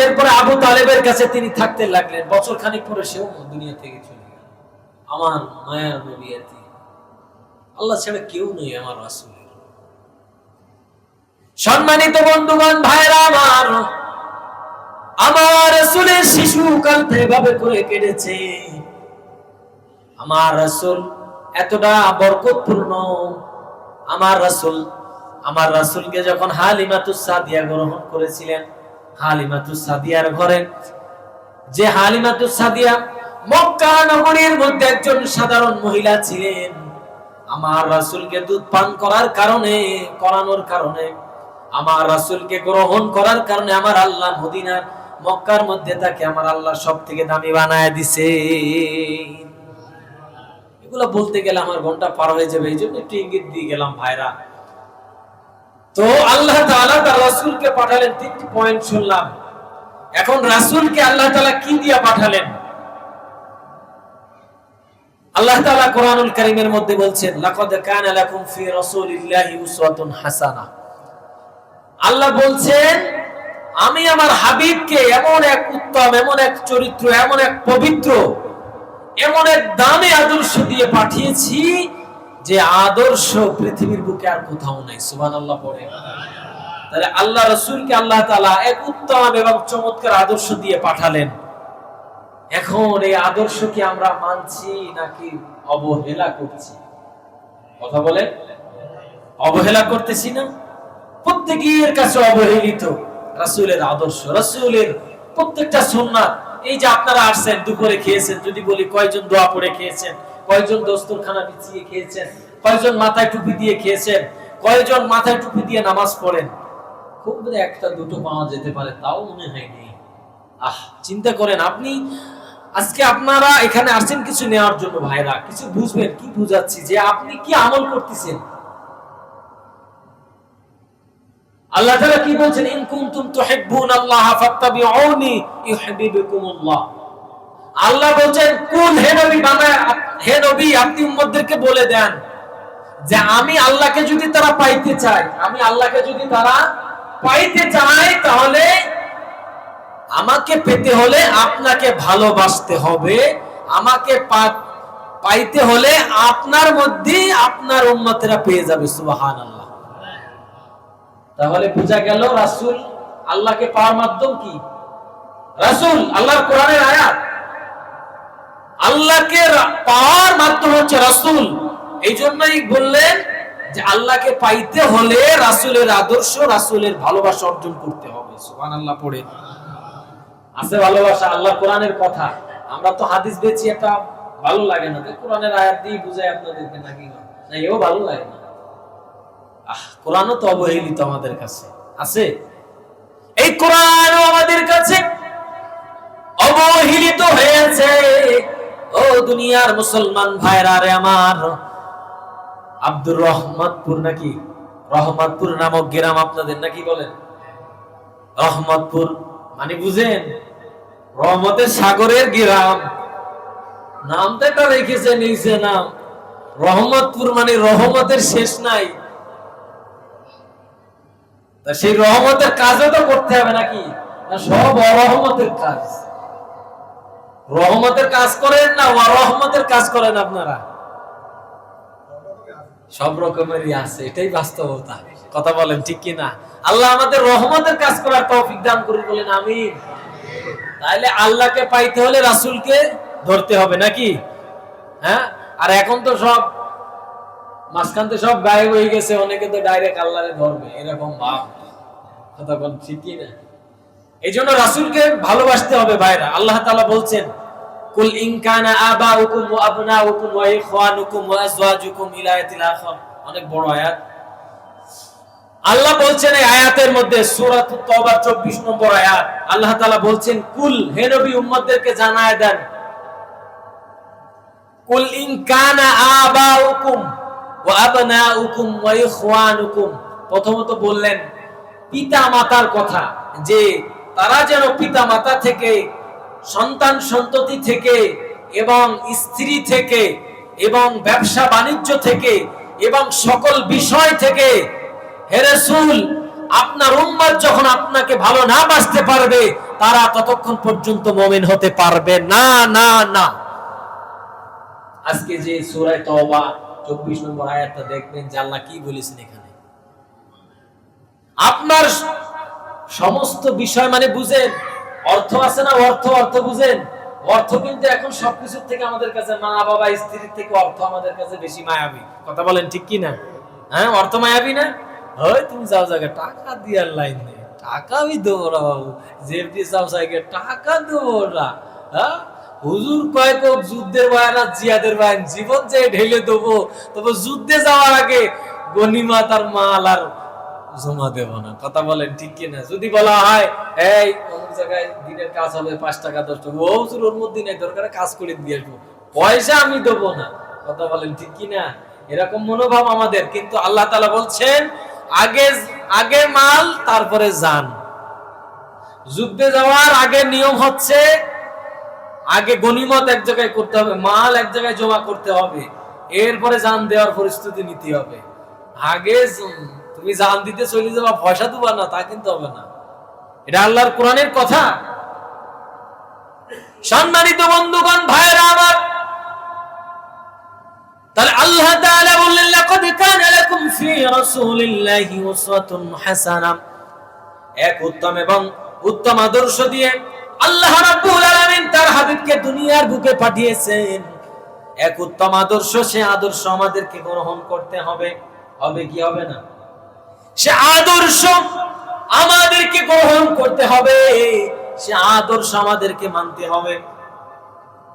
এরপরে আবু তালেবের কাছে তিনি থাকতে লাগলেন। বছর খানিক পরে সেও দুনিয়া থেকে চলে গেল। আমার মায়ার নবী এতিম, আল্লাহ ছাড়া কেউ নেই আমার রাসূলের। সম্মানিত বন্ধুগণ, ভাইরা আমার, আমার রাসূলের শিশুকাল এভাবে করে কেটেছে। আমার রাসূল এতটা বরকতপূর্ণ। আমার রাসূলকে যখন হালিমাতুস সাদিয়া গ্রহণ করেছিলেন, হালিমাতুস সাদিয়ার ঘরে, যে হালিমাতুস সাদিয়া মক্কা নগরীর মধ্যে একজন সাধারণ মহিলা ছিলেন, আমার রাসূলকে দুধ পান করার কারণে, করানোর কারণে, আমার রাসূলকে গ্রহণ করার কারণে আমার আল্লাহ মদিনার, মক্কার মধ্যে তাকে আমার আল্লাহ সবথেকে দামি বানায় দিছে। এগুলো বলতে গেলে আমার ঘন্টা পার হয়ে যাবে, এই জন্য একটু ইঙ্গিত দিয়ে গেলাম ভাইরা। তো আল্লাহ তাআলা তার রাসূলকে পাঠালেন। 3টি পয়েন্ট শুনলাম। এখন রাসূলকে আল্লাহ তাআলা কি দিয়ে পাঠালেন? আল্লাহ তাআলা কোরআনুল কারীমের মধ্যে বলছেন, লাকাদ কানা লাকুম ফি রাসূলিল্লাহি উসওয়াতুন হাসানা। আল্লাহ বলছেন, আমি আমার হাবিবকে এমন এক উত্তম, এমন এক চরিত্র, এমন এক পবিত্র, এমন এক দামি আদর্শ দিয়ে পাঠিয়েছি, যে আদর্শ পৃথিবীর বুকে আর কোথাও নাই। সুবহানাল্লাহ পড়ে। তাহলে আল্লাহ রাসূলকে আল্লাহ তাআলা এক উত্তম এবং চমৎকার আদর্শ দিয়ে পাঠালেন। এখন এই আদর্শ কি আমরা মানছি নাকি অবহেলা করছি? কথা বলে, অবহেলা করতেছি না? প্রত্যেকের কাছে অবহেলিত রাসূলের আদর্শ, রাসূলের প্রত্যেকটা সুন্নাত। এই যে আপনারা আসছেন, দুপুরে খেয়েছেন, যদি বলি কয়জন দোয়া পড়ে খেয়েছেন, কয়জন দস্তরখানা বিছিয়ে খেয়েছেন, কয়জন মাথায় টুপি দিয়ে খেয়েছেন, কয়জন মাথায় টুপি দিয়ে নামাজ পড়েন, খুব একটা দুটো পাওয়া যেতে পারে, তাও মনে হয় নেই। চিন্তা করেন আপনি, আজকে আপনারা এখানে আসছেন কিছু নেওয়ার জন্য ভাইরা, কিছু বুঝবেন। কি বুঝাচ্ছি? যে আপনি কি আমল করতেছেন। আল্লাহ তাআলা কি বলছেন? ইন কুনতুম তুহিব্বুনাল্লাহ ফাত্তাবিউনি ইউহিব্বুকুমুল্লাহ। আল্লাহ বলছেন কুল, হে নবী আপনি উম্মতদেরকে বলে দেন যে আমি আল্লাহকে যদি তারা পাইতে চায়, তাহলে আমাকে পেতে হলে আপনাকে ভালোবাসতে হবে, আমাকে পাইতে হলে আপনার মধ্যে আপনার উম্মতেরা পেয়ে যাবে। সুবহানাল্লাহ। তাহলে বোঝা গেল রাসূল আল্লাহকে পাওয়ার মাধ্যম কি? রাসূল, আল্লাহর কোরআনের আয়াত। আল্লাহকে পাওয়ার মাধ্যম হচ্ছে রাসূল। এই জন্যই বললেন যে আল্লাহকে পাইতে হলে রাসূলের আদর্শ, রাসূলের ভালোবাসা অর্জন করতে হবে। সুবহানাল্লাহ পড়ে আছে ভালোবাসা, আল্লাহর কোরআনের কথা। আমরা তো হাদিস বেচি, এটা ভালো লাগে না, কোরআনের আয়াত দিয়ে বুঝাই আপনাদেরকে, নাকি না? এও ভালো লাগে না। কোরআনও তো অবহেলিত আমাদের কাছে আছে। এই কোরআনও আমাদের কাছে অবহেলিত হয়েছে। ও দুনিয়ার মুসলমান ভাইরা রে আমার, আব্দুর রহমতপুর নাকি রহমতপুর নামক গ্রাম আপনাদের নাকি বলেন? রহমতপুর মানে বুঝেন? রহমতের সাগরের গ্রাম, নামটা একটা রেখেছে নিচে নাম রহমতপুর, মানে রহমতের শেষ নাই। তা সেই রহমতের কাজও তো করতে হবে নাকি? না সব অরহমতের কাজ। রহমতের কাজ করেন না অরহমতের কাজ করেন আপনারা? সব রকমেরই আছে, এটাই বাস্তবতা। কথা বলেন ঠিক কি না? আল্লাহ আমাদের রহমতের কাজ করার তৌফিক দান করুন, বলেন আমিন। তাইলে আল্লাহকে পাইতে হলে রাসূলকে ধরতে হবে নাকি? হ্যাঁ, আর এখন তো সব মাঝখান থেকে সব গায়েব হয়ে গেছে, অনেকে তো ডাইরেক্ট আল্লাহরে ধরবে, এরকম ভাব। কথা বলেন ঠিক কি না? এই জন্য রাসূলকে ভালোবাসতে হবে ভাইরা। আল্লাহ তাআলা বলছেন কুল ইন কানা আবাউকুম ওয়া আবনাউকুম ওয়া ইখওয়ানুকুম ওয়া আজওয়াজুকুম ইলা আয়াতিল আখির। অনেক বড় আয়াত। আল্লাহ বলছেন এই আয়াতের মধ্যে, সূরাতুত তাওবার 24 নম্বর আয়াত, আল্লাহ তাআলা বলছেন কুল, হে নবী উম্মতদেরকে জানায় দেন, কুল ইন কানা আবাউকুম ওয়া আবনাউকুম ওয়া ইখওয়ানুকুম। প্রথমত বললেন পিতা মাতার কথা, যে তারা যেন পিতা মাতা থেকে, সন্তান সন্ততি থেকে, এবং স্ত্রী থেকে, এবং ব্যবসা বাণিজ্য থেকে, এবং সকল বিষয় থেকে, হে রাসূল আপনার উম্মত যখন আপনাকে ভালো না বাসতে পারবে, তারা ততক্ষণ পর্যন্ত মুমিন হতে পারবে না। না না আজকে যে সূরা তাওবা 24 নম্বর আয়াতটা দেখবেন যে আল্লাহ কি বলেছেন এখানে। আপনার সমস্ত বিষয় মানে বুঝেন, অর্থ আছে না, অর্থ বুঝেন। অর্থ কিন্তু এখন সবকিছুর থেকে আমাদের কাছে, মা বাবা স্ত্রীর থেকে অর্থ আমাদের কাছে বেশি মায়াবী। কথা বলেন ঠিক কি না? হ্যাঁ, অর্থ মায়াবী না? হয় তুমি যাও জায়গায় টাকা দিয়ার লাইন নেই, টাকা আমি দেবো না বাবু, জেফটি যাও জায়গায় টাকা দেবো না। হ্যাঁ, হুজুর কয়েক যুদ্ধের বয়ান আর জিয়াদের বয়ান, জীবন যে ঢেলে দেবো, তবে যুদ্ধে যাওয়ার আগে গনিমত আর মাল আর জমা দেব না। কথা বলেন ঠিক কিনা? যদি বলা হয় এই অমুক জায়গায় দিনের কাজ হবে 5 টাকা 10 টাকা, ও হুজুর ওর মধ্যে নাই, দরকার কাজ করে দিয়ে আসবো, পয়সা আমি দেবো না। কথা বলেন ঠিক কিনা? এরকম মনোভাব আমাদের। কিন্তু আল্লাহ তাআলা বলছেন আগে মাল তারপরে জান। যুদ্ধে যাওয়ার আগে নিয়ম হচ্ছে আগে গনিমত এক জায়গায় করতে হবে, মাল এক জায়গায় জমা করতে হবে, এরপরে জান দেওয়ার পরিস্থিতি নিতে হবে। আগে তুমি জান দিতে চলে যাবা, পয়সা দিবা না, তা কিন্তু হবে না। এটা আল্লাহর কোরআনের কথা। সম্মানিত বন্ধুগণ, ভাইরা আমার, তাহলে আল্লাহ তাআলা বললেন লাকাদ কানা লাকুম ফি রাসূলিল্লাহি উসওয়াতুন হাসানাহ, এক উত্তম এবং উত্তম আদর্শ দিয়ে আল্লাহ রাব্বুল আলামিন তার হাবিবকে দুনিয়ার বুকে পাঠিয়েছেন। এক উত্তম আদর্শ, সে আদর্শ আমাদেরকে গ্রহণ করতে হবে। হবে কি হবে না? সে আদর্শ আমাদেরকে গ্রহণ করতে হবে, সে আদর্শ আমাদেরকে মানতে হবে।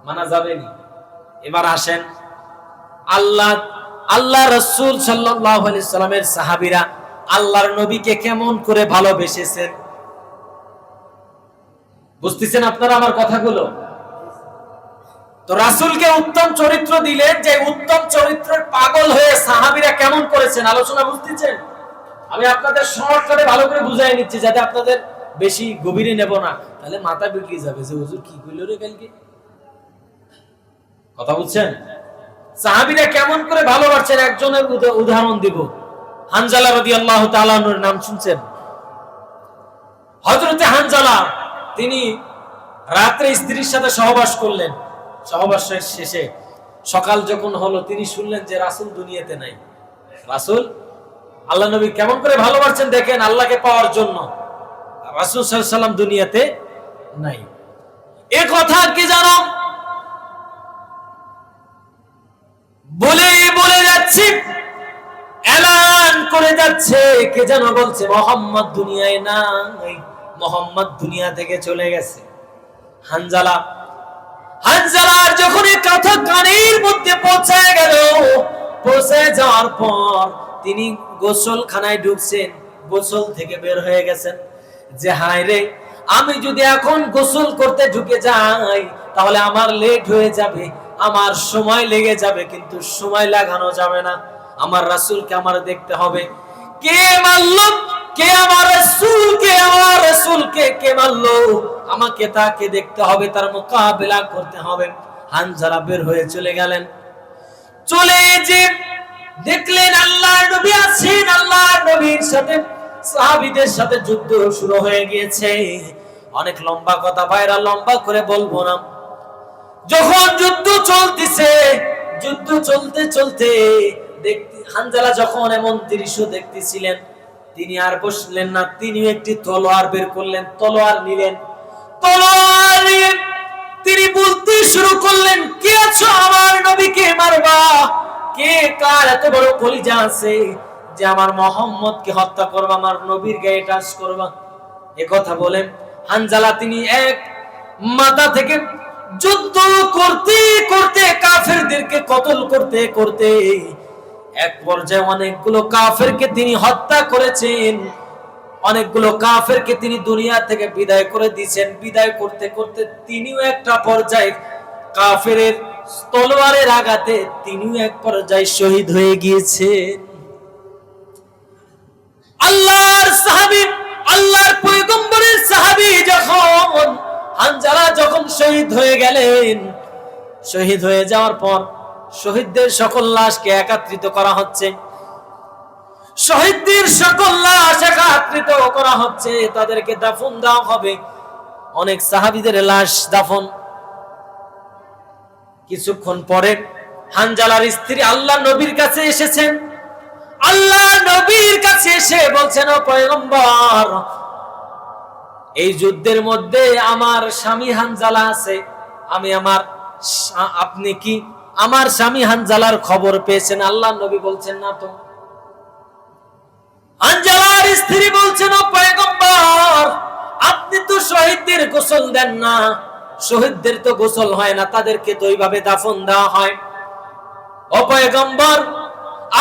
মানা যাবে না। এবার আসেন, আল্লাহ রাসূল সাল্লাল্লাহু আলাইহি সাল্লামের সাহাবীরা আল্লাহর নবীকে কেমন করে ভালোবেসেছেন। বুঝতেছেন আপনারা আমার কথাগুলো? তো রাসূলকে উত্তম চরিত্র দিলেন, যে উত্তম চরিত্রের পাগল হয়ে সাহাবীরা কেমন করেছেন আলোচনা বুঝতেছেন? আমি আপনাদের শর্টকাটে ভালো করে বুঝাই নিচ্ছি, যাতে আপনাদের বেশি গভীরে নেব না, তাহলে মাথা বিগড়ে যাবে যে হুজুর কি কইল রে কালকে। কথা বুঝছেন? সাহাবীরা কেমন করে ভালোবাসছেন একজনের উদাহরণ দিব। হানজালা রাদিয়াল্লাহু তাআলা আনহুর নাম শুনছেন? হযরতে হানজালা তিনি রাতে স্ত্রীর সাথে সহবাস করলেন। সহবাসের শেষে সকাল যখন হলো তিনি শুনলেন যে রাসূল দুনিয়াতে নাই। রাসূল আল্লাহ নবী কেমন করে ভালোবাসছেন দেখেন আল্লাহকে পাওয়ার জন্য। রাসূল সাল্লাল্লাহু আলাইহি সাল্লাম দুনিয়াতে নাই। এই কথা কি জানো? বলে যাচ্ছি, এলান করে যাচ্ছে, কে যেন বলছে মুহাম্মদ দুনিয়ায় নাই, মুহাম্মদ দুনিয়া থেকে চলে গেছে। হানজালার যখন এই কথা কানের মধ্যে পৌঁছায় গেল, পৌঁছে যাওয়ার পর তিনি গোসলখানায় ঢুকছেন, গোসল থেকে বের হয়ে গেছেন যে হায় রে, আমি যদি এখন গোসল করতে ঢুকে যাই তাহলে আমার লেট হয়ে যাবে, আমার সময় লেগে যাবে, কিন্তু সময় লাগানো যাবে না, আমার রাসূলকে আমার দেখতে হবে। কে মারলো? কে আমার রাসূলকে? আমার রাসূলকে কে মারলো? আমাকে তাকে দেখতে হবে, তার মোকাবেলা করতে হবে। হানজালা বের হয়ে চলে গেলেন। চলে যে দেখলেন আল্লাহর নবী আছেন, আল্লাহর নবীর সাথে সাহাবীদের সাথে যুদ্ধ শুরু হয়ে গিয়েছে। অনেক লম্বা কথা ভাইরা, লম্বা করে বলবো না। যখন যুদ্ধ চলতেছে, যুদ্ধ চলতে চলতে হানজালা যখন এমন দৃশ্য দেখতেছিলেন, তিনি আর বসলেন না, তিনি একটি তলোয়ার বের করলেন, তলোয়ার নিলেন, তলোয়ার নিয়ে তিনি বলতে শুরু করলেন, কে আছো আমার নবীকে মারবা? কে কার এত বড় কলিজা আছে যে আমার মুহাম্মদকে হত্যা করবা, আমার নবীর গায়ে টাচ করবা? এ কথা বলেন হানজালা তিনি এক মাথা থেকে যুদ্ধ করতে করতে কাফেরদেরকে কতল করতে করতে এক পর্যায়ে অনেকগুলো কাফেরকে তিনি হত্যা করেছেন, অনেকগুলো কাফেরকে তিনি দুনিয়া থেকে বিদায় করে দিয়েছেন। বিদায় করতে করতে তিনিও একটা পর্যায়ে কাফেরের তলোয়ারের আঘাতে তিনিও এক পর্যায়ে শহীদ হয়ে গিয়েছেন। আল্লাহর সাহাবী, আল্লাহর পয়গম্বরের সাহাবী যখন হানজালা যখন শহীদ হয়ে গেলেন, শহীদ হয়ে যাওয়ার পর শহীদদের সকল লাশকে একত্রিত করা হচ্ছে, শহীদদের সকল লাশ একত্রিত করা হচ্ছে, তাদেরকে দাফন দেওয়া হবে। অনেক সাহাবীদের লাশ দাফন। কিছুক্ষণ পরে হানজালার স্ত্রী আল্লাহ নবীর কাছে এসেছেন। আল্লাহ নবীর কাছে এসে বলছেন, ও পয়গম্বর, এই যুদ্ধের মধ্যে আমার স্বামী হানজালা আছে, আপনি কি আমার স্বামী হানজালার খবর পেয়েছেন? আল্লাহ নবী বলছেন, না তো। হানজালার স্ত্রী বলছেন, ও পয়গম্বর, আপনি তো শহীদদের গোসল দেন না, শহীদদের তো গোসল হয় না, তাদেরকে তো এইভাবে দাফন দেওয়া হয়। ও পয়গম্বর,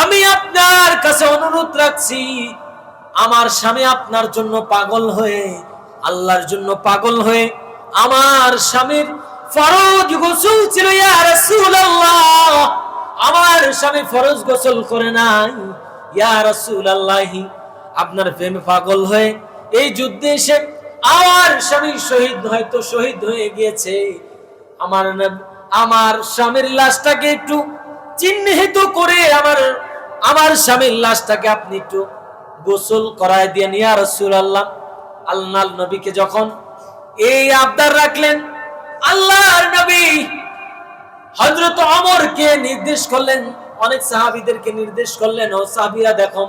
আমি আপনার কাছে অনুরোধ রাখছি, আমার স্বামী আপনার জন্য পাগল হয়ে, আল্লাহর জন্য পাগল হয়ে, আমার স্বামীর ফরজ গোসল ছিল, ইয়া রাসূলুল্লাহ, আমার স্বামী ফরজ গোসল করে নাই, ইয়া রাসূলুল্লাহ, আপনার প্রেমে পাগল হয়ে এই যুদ্ধে এসে আমার স্বামী শহীদ হয়ে গিয়েছে। আমার স্বামীর লাশটাকে একটু চিহ্নিত করে আমার স্বামীর লাশটাকে আপনি একটু গোসল করায় দিয়েন, ইয়া রাসূলুল্লাহ। আল্লাহর নবীকে যখন এই আবদার রাখলেন, আল্লাহর নবী হযরত ওমরকে নির্দেশ করলেন, অনেক সাহাবীদেরকে নির্দেশ করলেন, ও সাহাবীরা দেখো,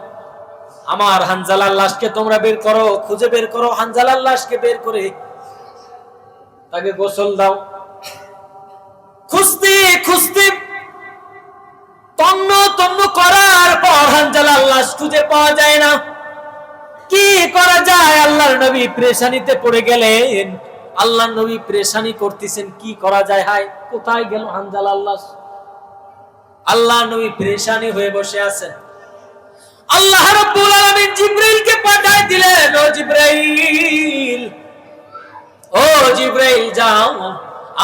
আমার হানজালার লাশকে তোমরা বের করো, খুঁজে বের করো, হানজালার লাশকে বের করে তাকে গোসল দাও। খুঁজতে খুঁজতে তন্ন তন্ন করার পর হানজালার লাশ খুঁজে পাওয়া যায় না। কি করা যায়? আল্লাহর নবী পেরেশানিতে পড়ে গেলেন। আল্লাহর নবী পেরেশানি করতেছেন, কি করা যায়, হায় কোথায় গেল হানজালার লাশ? আল্লাহর নবী পেরেশানি হয়ে বসে আছেন। আল্লাহ রাব্বুল আলামিন জিবরাইলকে পাঠায় দিলেন, ও জিবরাইল, ও জিবরাইল যাও,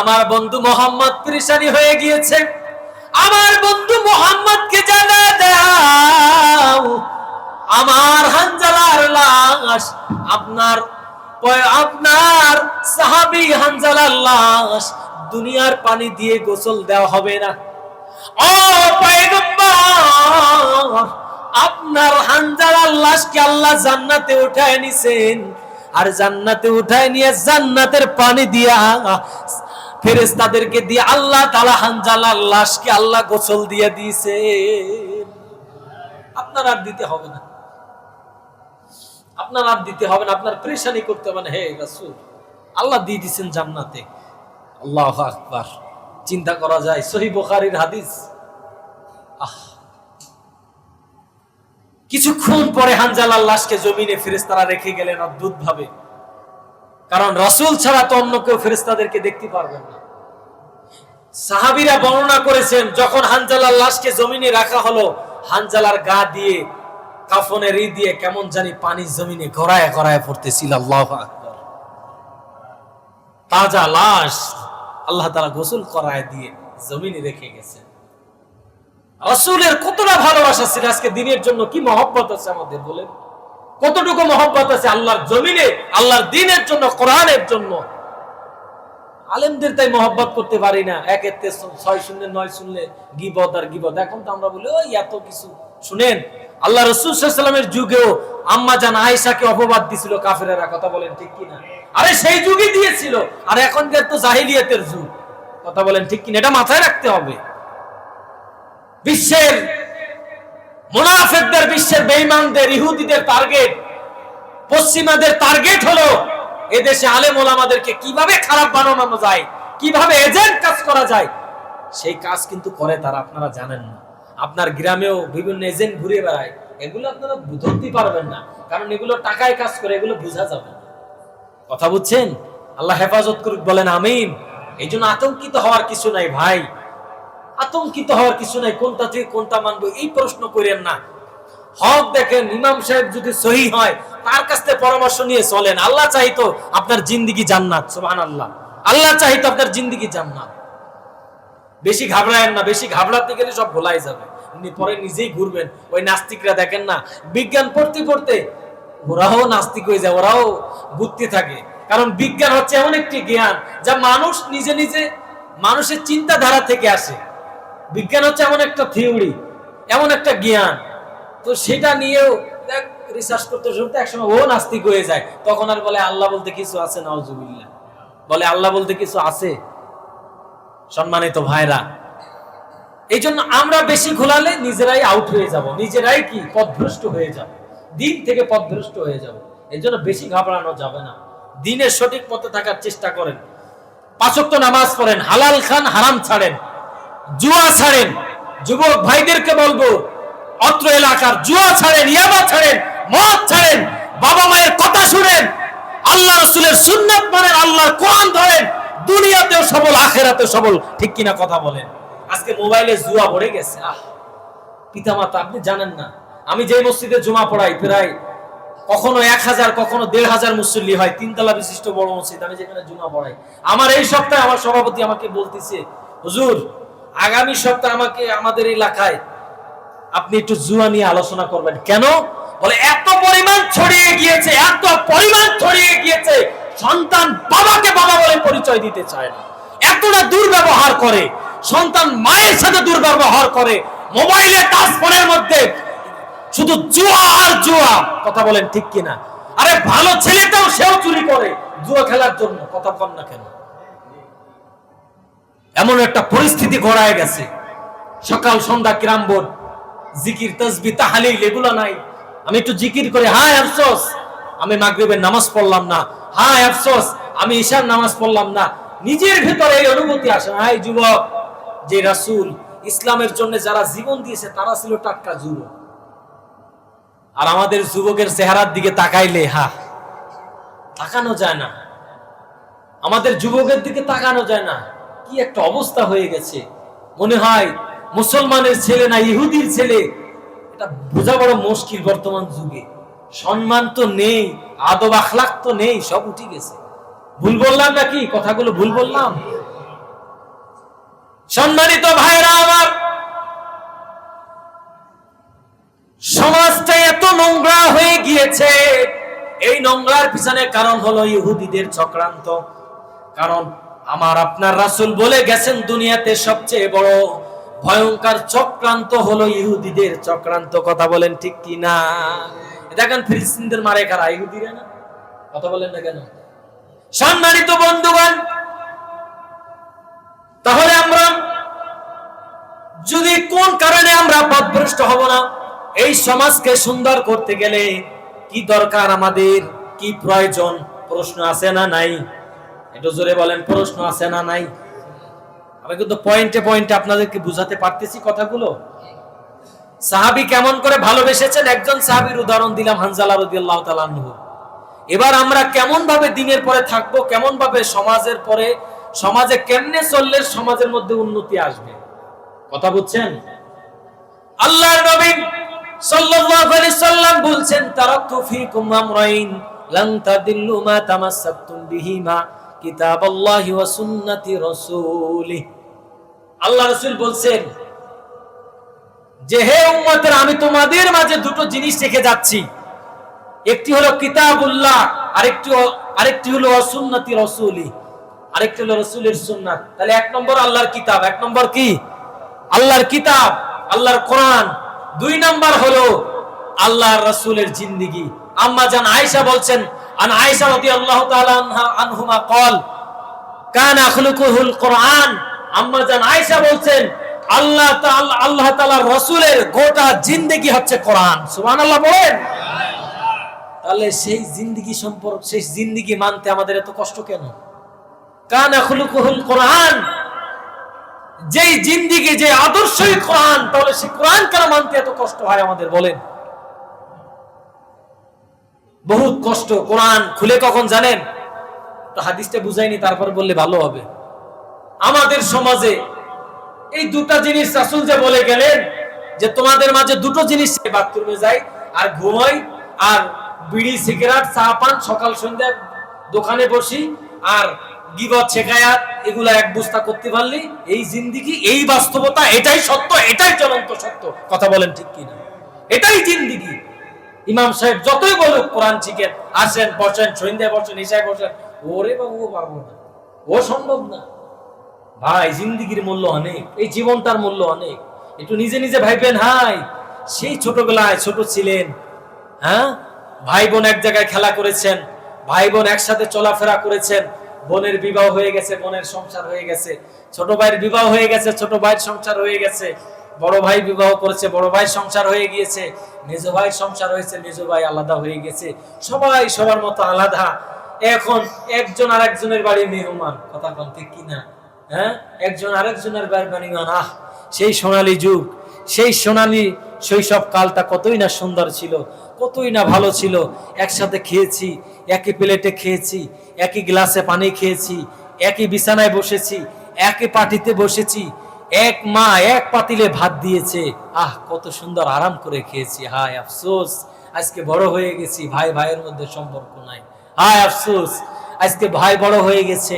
আমার বন্ধু মোহাম্মদ পেরেশানি হয়ে গিয়েছে, আমার বন্ধু মোহাম্মদকে জানা দাও আমার হানজালার লাশ, আপনার সাহাবী হানজালার লাশ দুনিয়ার পানি দিয়ে গোসল দেওয়া হবে না। ও পয়গম্বর, আপনার হানজালার লাশকে আল্লাহ জান্নাতে উঠায় নিছেন, আর জান্নাতে উঠায় নিয়ে জান্নাতের পানি দিয়া ফেরেশতাদেরকে দিয়ে আল্লাহ তাআলা হানজালার লাশকে আল্লাহ গোসল দিয়ে দিয়েছে। আপনার আর দিতে হবে না, আপনার আর দিতে হবে না, আপনার পরেশানি করতে হবে না। হে রাসূল, আল্লাহ দিয়ে দিয়েছেন জান্নাতে। আল্লাহু আকবার। চিন্তা করা যায়, সহিহ বুখারীর হাদিস। কিছুক্ষণ পরে হানজালার লাশকে জমিনে ফেরেশতারা রেখে গেলেন অদ্ভুত ভাবে, কারণ রাসূল ছাড়া তো অন্য কেউ ফেরেশতাদেরকে দেখতে পারবেন না। সাহাবীরা বর্ণনা করেছেন, যখন হানজালার লাশকে জমিনে রাখা হলো, হানজালার গা দিয়ে কাফনের ই দিয়ে কেমন জানি পানি জমিনে গড়ায় গড়ায় পড়তেছিল। আল্লাহু আকবার। তাজা লাশ আল্লাহ তাআলা গোসল করায় দিয়ে জমিনে রেখে গেছেন। রাসূলের কতটা ভালোবাসা ছিল, আজকে দিনের জন্য কি মহব্বত আছে আমাদের বলেন, কতটুকু মহব্বত আছে আল্লাহর জমিনে, আল্লাহর দ্বীনের জন্য, কোরআনের জন্য। আলেমদের তাই মহব্বত করতে পারি না, একেতে 6 শুনলে 9 শুনলে গীবত আর গীবত। এখন তো আমরা বলি ওই এত কিছু শুনেন। আল্লাহ রাসূল সাল্লাল্লাহু আলাইহি ওয়াসাল্লামের যুগেও আম্মা জান আয়েশাকে অপবাদ দিছিল কাফেরেরা, কথা বলেন ঠিক কি না? আরে সেই যুগই দিয়েছিল, আর এখনকার তো জাহিলিয়াতের যুগ, কথা বলেন ঠিক কি না? এটা মাথায় রাখতে হবে। বিশ্বের মুনাফিকদের, বিশ্বের বেঈমানদের, ইহুদিদের টার্গেট, পশ্চিমাদের টার্গেট হলো এদেশে আলেম ওলামাদেরকে কিভাবে খারাপ বানানো যায়, কিভাবে এজেন্ট কাজ করা যায়, সেই কাজ কিন্তু করে তারা, আপনারা জানেন না। আপনার গ্রামেও বিভিন্ন এজেন্ট ঘুরে বেড়ায়, এগুলো আপনারা ধরতে পারবেন না, কারণ এগুলো টাকায় কাজ করে, এগুলো বোঝা যাবে না। কথা বুঝছেন? আল্লাহ হেফাজত করুক, বলেন আমিন। এই জন্য আতঙ্কিত হওয়ার কিছু নাই ভাই, আতঙ্কিত হওয়ার কিছু নাই। কোনটা থেকে কোনটা মানবো এই প্রশ্ন করেন না। হক দেখেন, ইমাম সাহেব যদি সহি হয় তার কাছ থেকে পরামর্শ নিয়ে চলেন। আল্লাহ চাইতো আপনার জিন্দেগি জান্নাত, সুবহানাল্লাহ। আল্লাহ চাইতো আপনার জিন্দেগি জান্নাত। বেশি ঘাবড়ায়েন না, বেশি ঘাবড়াতে গেলে সব ভোলাই যাবে, পরে নিজেই ঘুরবেন। ওই নাস্তিকরা দেখেন না, বিজ্ঞান পড়তে পড়তে ওরাও নাস্তিক হয়ে যায়, ওরাও ঘুরতে থাকে। কারণ বিজ্ঞান হচ্ছে এমন একটি জ্ঞান যা মানুষ নিজে নিজে মানুষের চিন্তাধারা থেকে আসে। বিজ্ঞান হচ্ছে এমন একটা থিওরি, এমন একটা জ্ঞান, তো সেটা নিয়েও দেখ রিসার্চ করতে শুনতে একসময় ও নাস্তিক হয়ে যায়। তখন আর বলে আল্লাহ বলতে কিছু আছে, নাউজুবিল্লাহ, বলে আল্লাহ বলতে কিছু আছে। সম্মানিত ভাইরা, এই জন্য আমরা বেশি ঘোলালে নিজেরাই আউট হয়ে যাব, নিজেরাই কি পথভ্রষ্ট হয়ে যাব, দিন থেকে পথভ্রষ্ট হয়ে যাব। এই জন্য বেশি ঘাবড়ানো যাবে না, দিনের সঠিক পথে থাকার চেষ্টা করেন। 5 ওয়াক্ত নামাজ পড়েন, হালাল খান, হারাম ছাড়েন, জুয়া ছাড়েন। যুবক ভাইদেরকে বলবো, অত্র এলাকার জুয়া ছাড়েন, ইয়াবা ছাড়েন, মদ ছাড়েন, বাবা মায়ের কথা শুনেন, আল্লাহ রাসূলের সুন্নাত মানেন, আল্লাহর কোরআন ধরেন, দুনিয়াতেও সবল, আখিরাতেও সবল। ঠিক কিনা কথা বলেন? আজকে মোবাইলে জুয়া ভরে গেছে। পিতামাতা আপনি জানেন না, আমি যে মসজিদে জুমা পড়াই প্রায় কখনো 1000 কখনো 1500 মুসল্লি হয়, 3 তলা বিশিষ্ট বড় মসজিদ, আমি যেখানে জুমা পড়াই। আমার এই সপ্তাহে আমার সভাপতি আমাকে বলতেছে, হুজুর আগামী সপ্তাহে আমাকে আমাদের এলাকায় আপনি একটু জুয়া নিয়ে আলোচনা করবেন। কেন? বলে এত পরিমাণ ছড়িয়ে গিয়েছে, এত পরিমাণ ছড়িয়ে গিয়েছে, সন্তান বাবাকে বাবা বলে পরিচয় দিতে চায় না, এতটা দুর্ব্যবহার করে, সন্তান মায়ের সাথে দুর্ব্যবহার করে, মোবাইলে টাচ ফোনের মধ্যে শুধু জুয়া আর জুয়া। কথা বলেন ঠিক কিনা? আরে ভালো ছেলেটাও সেও চুরি করে জুয়া খেলার জন্য। কথা বল না কেন? এমন একটা পরিস্থিতি গড়ায় গেছে। সকাল সন্ধ্যা কিরাম বোর্ড, জিকির তাসবিহ তাহলিল এগুলো নাই। আমি একটু জিকির করে, হায় আফসোস আমি মাগরিবের নামাজ পড়লাম না, হায় আফসোস আমি ঈশার নামাজ পড়লাম না। নিজের ভিতরে এই অনুভূতি আসে না। এই যুবক, যে রাসূল ইসলামের জন্য যারা জীবন দিয়েছে তারা ছিল টাটকা যুবক, আর আমাদের যুবকের চেহারার দিকে তাকাইলে তাকানো যায় না, আমাদের যুবকের দিকে তাকানো যায় না। কি একটা অবস্থা হয়ে গেছে, মনে হয় মুসলমানের ছেলে না ইহুদির ছেলে। এটা বোঝা বড় মুশকিল বর্তমান যুগে। সম্মান তো নেই, আদব আখলাক তো নেই, সব উঠে গেছে। ভুল বললাম নাকি? কথাগুলো ভুল বললাম? সম্মানিত ভাইরা আমার, সমাজটা এত নোংরা হয়ে গিয়েছে। এই নোংরার পিছনে কারণ হলো ইহুদিদের চক্রান্ত। কারণ আমার আপনার রাসূল বলে গেছেন, দুনিয়াতে সবচেয়ে বড় ভয়ঙ্কর চক্রান্ত হলো ইহুদিদের চক্রান্ত। কথা বলেন ঠিক কি না? দেখেন ফিলিস্তিনদের মারে কারা? ইহুদিরা না? কথা বলেন না কেন? সম্মানিত বন্ধুগণ, তাহলে আমরা যদি কোন কারণে আমরা পথভ্রষ্ট হব না, এই সমাজকে সুন্দর করতে গেলে কি দরকার, আমাদের কি প্রয়োজন? প্রশ্ন আছে না নাই? একটু জোরে বলেন, প্রশ্ন আছে না নাই? আমি কিন্তু পয়েন্টে পয়েন্টে আপনাদেরকে বুঝাতে পারতেছি কথাগুলো। সাহাবী কেমন করে ভালোবেসেছেন, একজন সাহাবীর উদাহরণ দিলাম, হানজালা রাদিয়াল্লাহু তাআলা আনহু। এবার আমরা কেমন ভাবে দিনের পরে থাকবো, কেমন ভাবে সমাজের পরে, সমাজে কেমনে চললে সমাজের মধ্যে উন্নতি আসবে, কথা বুঝছেন? আল্লাহর নবী সাল্লাল্লাহু আলাইহি সাল্লাম বলছেন, তারাকতু ফীকুম আমরাইন লান তাদিল্লু মা তামাসসাকতুম বিহিমা কিতাবাল্লাহি ওয়া সুন্নতি রাসূলিহি। আল্লাহ রাসূল বলছেন যে, হে উম্মতের, আমি তোমাদের মাঝে দুটো জিনিস রেখে যাচ্ছি। একটি হলো কিতাবুল্লাহ, আরেকটি হলো সুন্নতি রাসূলিহি, আরেকটি হলো রাসূলের সুন্নাত। তাহলে এক নম্বর আল্লাহর কিতাব, এক নম্বর কি? আল্লাহর কিতাব, আল্লাহর কোরআন। দুই নম্বর হলো আল্লাহর রাসূলের জিন্দেগি। আম্মা জান আয়েশা বলছেন, আন আয়েশা রাদিয়াল্লাহু তাআলা আনহুমা قال কানা খুলুকুহুল কোরআন। আম্মা জান আয়েশা বলছেন, আল্লাহ তাআলার রাসূলের গোটা জিন্দেগি হচ্ছে কোরআন। সুবহানাল্লাহ বলেন। তাহলে সেই জিন্দেগি সম্পর্ক, সেই জিন্দেগি মানতে আমাদের এত কষ্ট কেন? কানা খুলুকুহুল কোরআন, যেই জিন্দেগি, যে আদর্শই কোরআন, তাহলে সেই কোরআন কেন মানতে এত কষ্ট হয় আমাদের বলেন? বহুত কষ্ট। কোরআন খুলে কখন জানেন? তো হাদিসটা বুঝাইনি, তারপর বললে ভালো হবে। আমাদের সমাজে এই দুটো জিনিস রাসূল যে বলে গেলেন যে তোমাদের মাঝে দুটো জিনিস, বাথরুমে যাই আর ঘুমাই, আর বিড়ি সিগারেট চা পান সকাল সন্ধ্যা দোকানে বসি, আর গীবত শেখায়াত, এগুলা এক বুস্তা করতে পারলি, এই জিন্দেগি, এই বাস্তবতা, এটাই সত্য, এটাই চলন্ত সত্য। কথা বলেন ঠিক কিনা? এটাই জিন্দেগি। ইমাম সাহেব যতই বলুক কোরআন শিখেন, আসেন বসেন, সন্ধ্যায় বসেন, ইশায় বসেন, ওরে বাবু ও পারবো না, ও সম্ভব না। ভাই, জিন্দেগির মূল্য অনেক, এই জীবনটার মূল্য অনেক। একটু নিজে নিজে ভাইবেন। হাই, সেই ছোটবেলায় ছোট ছিলেন, হ্যাঁ, ভাই বোন এক জায়গায় খেলা করেছেন, ভাই বোন একসাথে চলাফেরা করেছেন, বোনের বিবাহ হয়ে গেছে, বোনের সংসার হয়ে গেছে, ছোট ভাইয়ের বিবাহ হয়ে গেছে, ছোট ভাইয়ের সংসার হয়ে গেছে, বড় ভাই বিবাহ করেছে, বড় ভাইয়ের সংসার হয়ে গিয়েছে, মেজো ভাইয়ের সংসার হয়েছে, মেজো ভাই আলাদা হয়ে গেছে, সবাই সবার মতো আলাদা। এখন একজন আরেকজনের বাড়ি মেহমান। কথা বল ঠিক কিনা? হ্যাঁ, একজন আরেকজনের বাড়ি মেহমান। আহ, সেই সোনালী যুগ, সেই সোনালী শৈশব কালটা কতই না সুন্দর ছিল, কতই না ভালো ছিল। একসাথে খেয়েছি, একই প্লেটে খেয়েছি, একই গ্লাসে পানি খেয়েছি, একই বিছানায় বসেছি, একই পাটিতে বসেছি, এক মা এক পাতিলে ভাত দিয়েছে। আহ, কত সুন্দর আরাম করে খেয়েছি। হায় আফসোস, আজকে বড় হয়ে গেছি, ভাই ভাইয়ের মধ্যে সম্পর্ক নাই। হায় আফসোস, আজকে ভাই বড় হয়ে গেছে,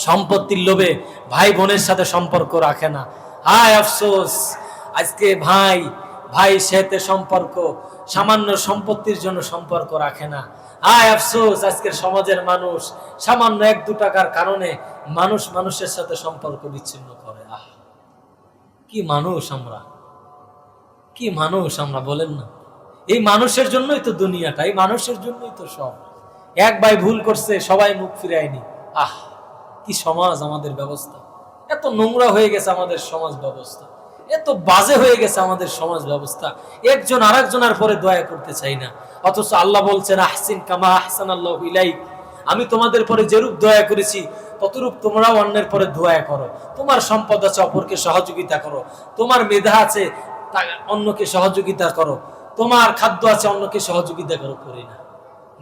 সম্পত্তির লোভে ভাই বোনের সাথে সম্পর্ক রাখে না। হায় আফসোস, আজকে ভাই ভাই সাথে সম্পর্ক সামান্য সম্পত্তির জন্য সম্পর্ক রাখে না। হায় আফসোস, আজকের সমাজের মানুষ সামান্য 1-2 টাকার কারণে মানুষ মানুষের সাথে সম্পর্ক বিচ্ছিন্ন করে। আহ, কি মানুষ আমরা, কি মানুষ আমরা বলেন না? এই মানুষের জন্যই তো দুনিয়াটা, এই মানুষের জন্যই তো সব। এক ভাই ভুল করছে, সবাই মুখ ফিরায়নি। আহ, কি সমাজ আমাদের ব্যবস্থা! এত নোংরা হয়ে গেছে আমাদের সমাজ ব্যবস্থা, এত বাজে হয়ে গেছে আমাদের সমাজ ব্যবস্থা। একজন আরেকজনের পরে দয়া করতে চাই না, অথচ আল্লাহ বলছেন, আহসিন কামা আহসানাল্লাহু ইলাইক, আমি তোমাদের পরে যেরূপ দয়া করেছি ততরূপ তোমরাও অন্যের পরে দয়া করো। তোমার সম্পদ আছে, অপরকে সহযোগিতা করো। তোমার মেধা আছে, অন্যকে সহযোগিতা করো। তোমার খাদ্য আছে, অন্যকে সহযোগিতা করো। করি না,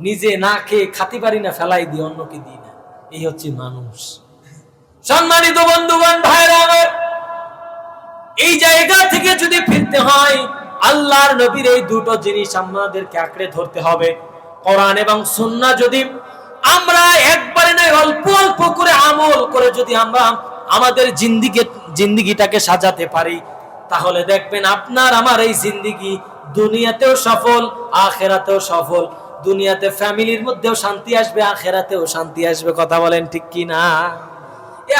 নিজে না খেয়ে খাতে পারি না, ফেলাই দিই, অন্যকে দিই না। এই হচ্ছে মানুষ। সম্মানিত বন্ধুগণ, ভাইরা আমার, এই জায়গা থেকে যদি ফিরতে হয়, আল্লাহর নবীর এই দুটো জিনিস আমাদেরকে আঁকড়ে ধরতে হবে। কোরআন এবং সুন্নাহ যদি আমরা একবারে নয় অল্প অল্প করে আমল করে যদি আমরা আমাদের জিন্দিগিটাকে সাজাতে পারি, তাহলে দেখবেন আপনার আমার এই জিন্দিগি দুনিয়াতেও সফল, আখিরাতেও সফল। দুনিয়াতে ফ্যামিলির মধ্যেও শান্তি আসবে, আখিরাতেও শান্তি আসবে। কথা বলেন ঠিক কি না?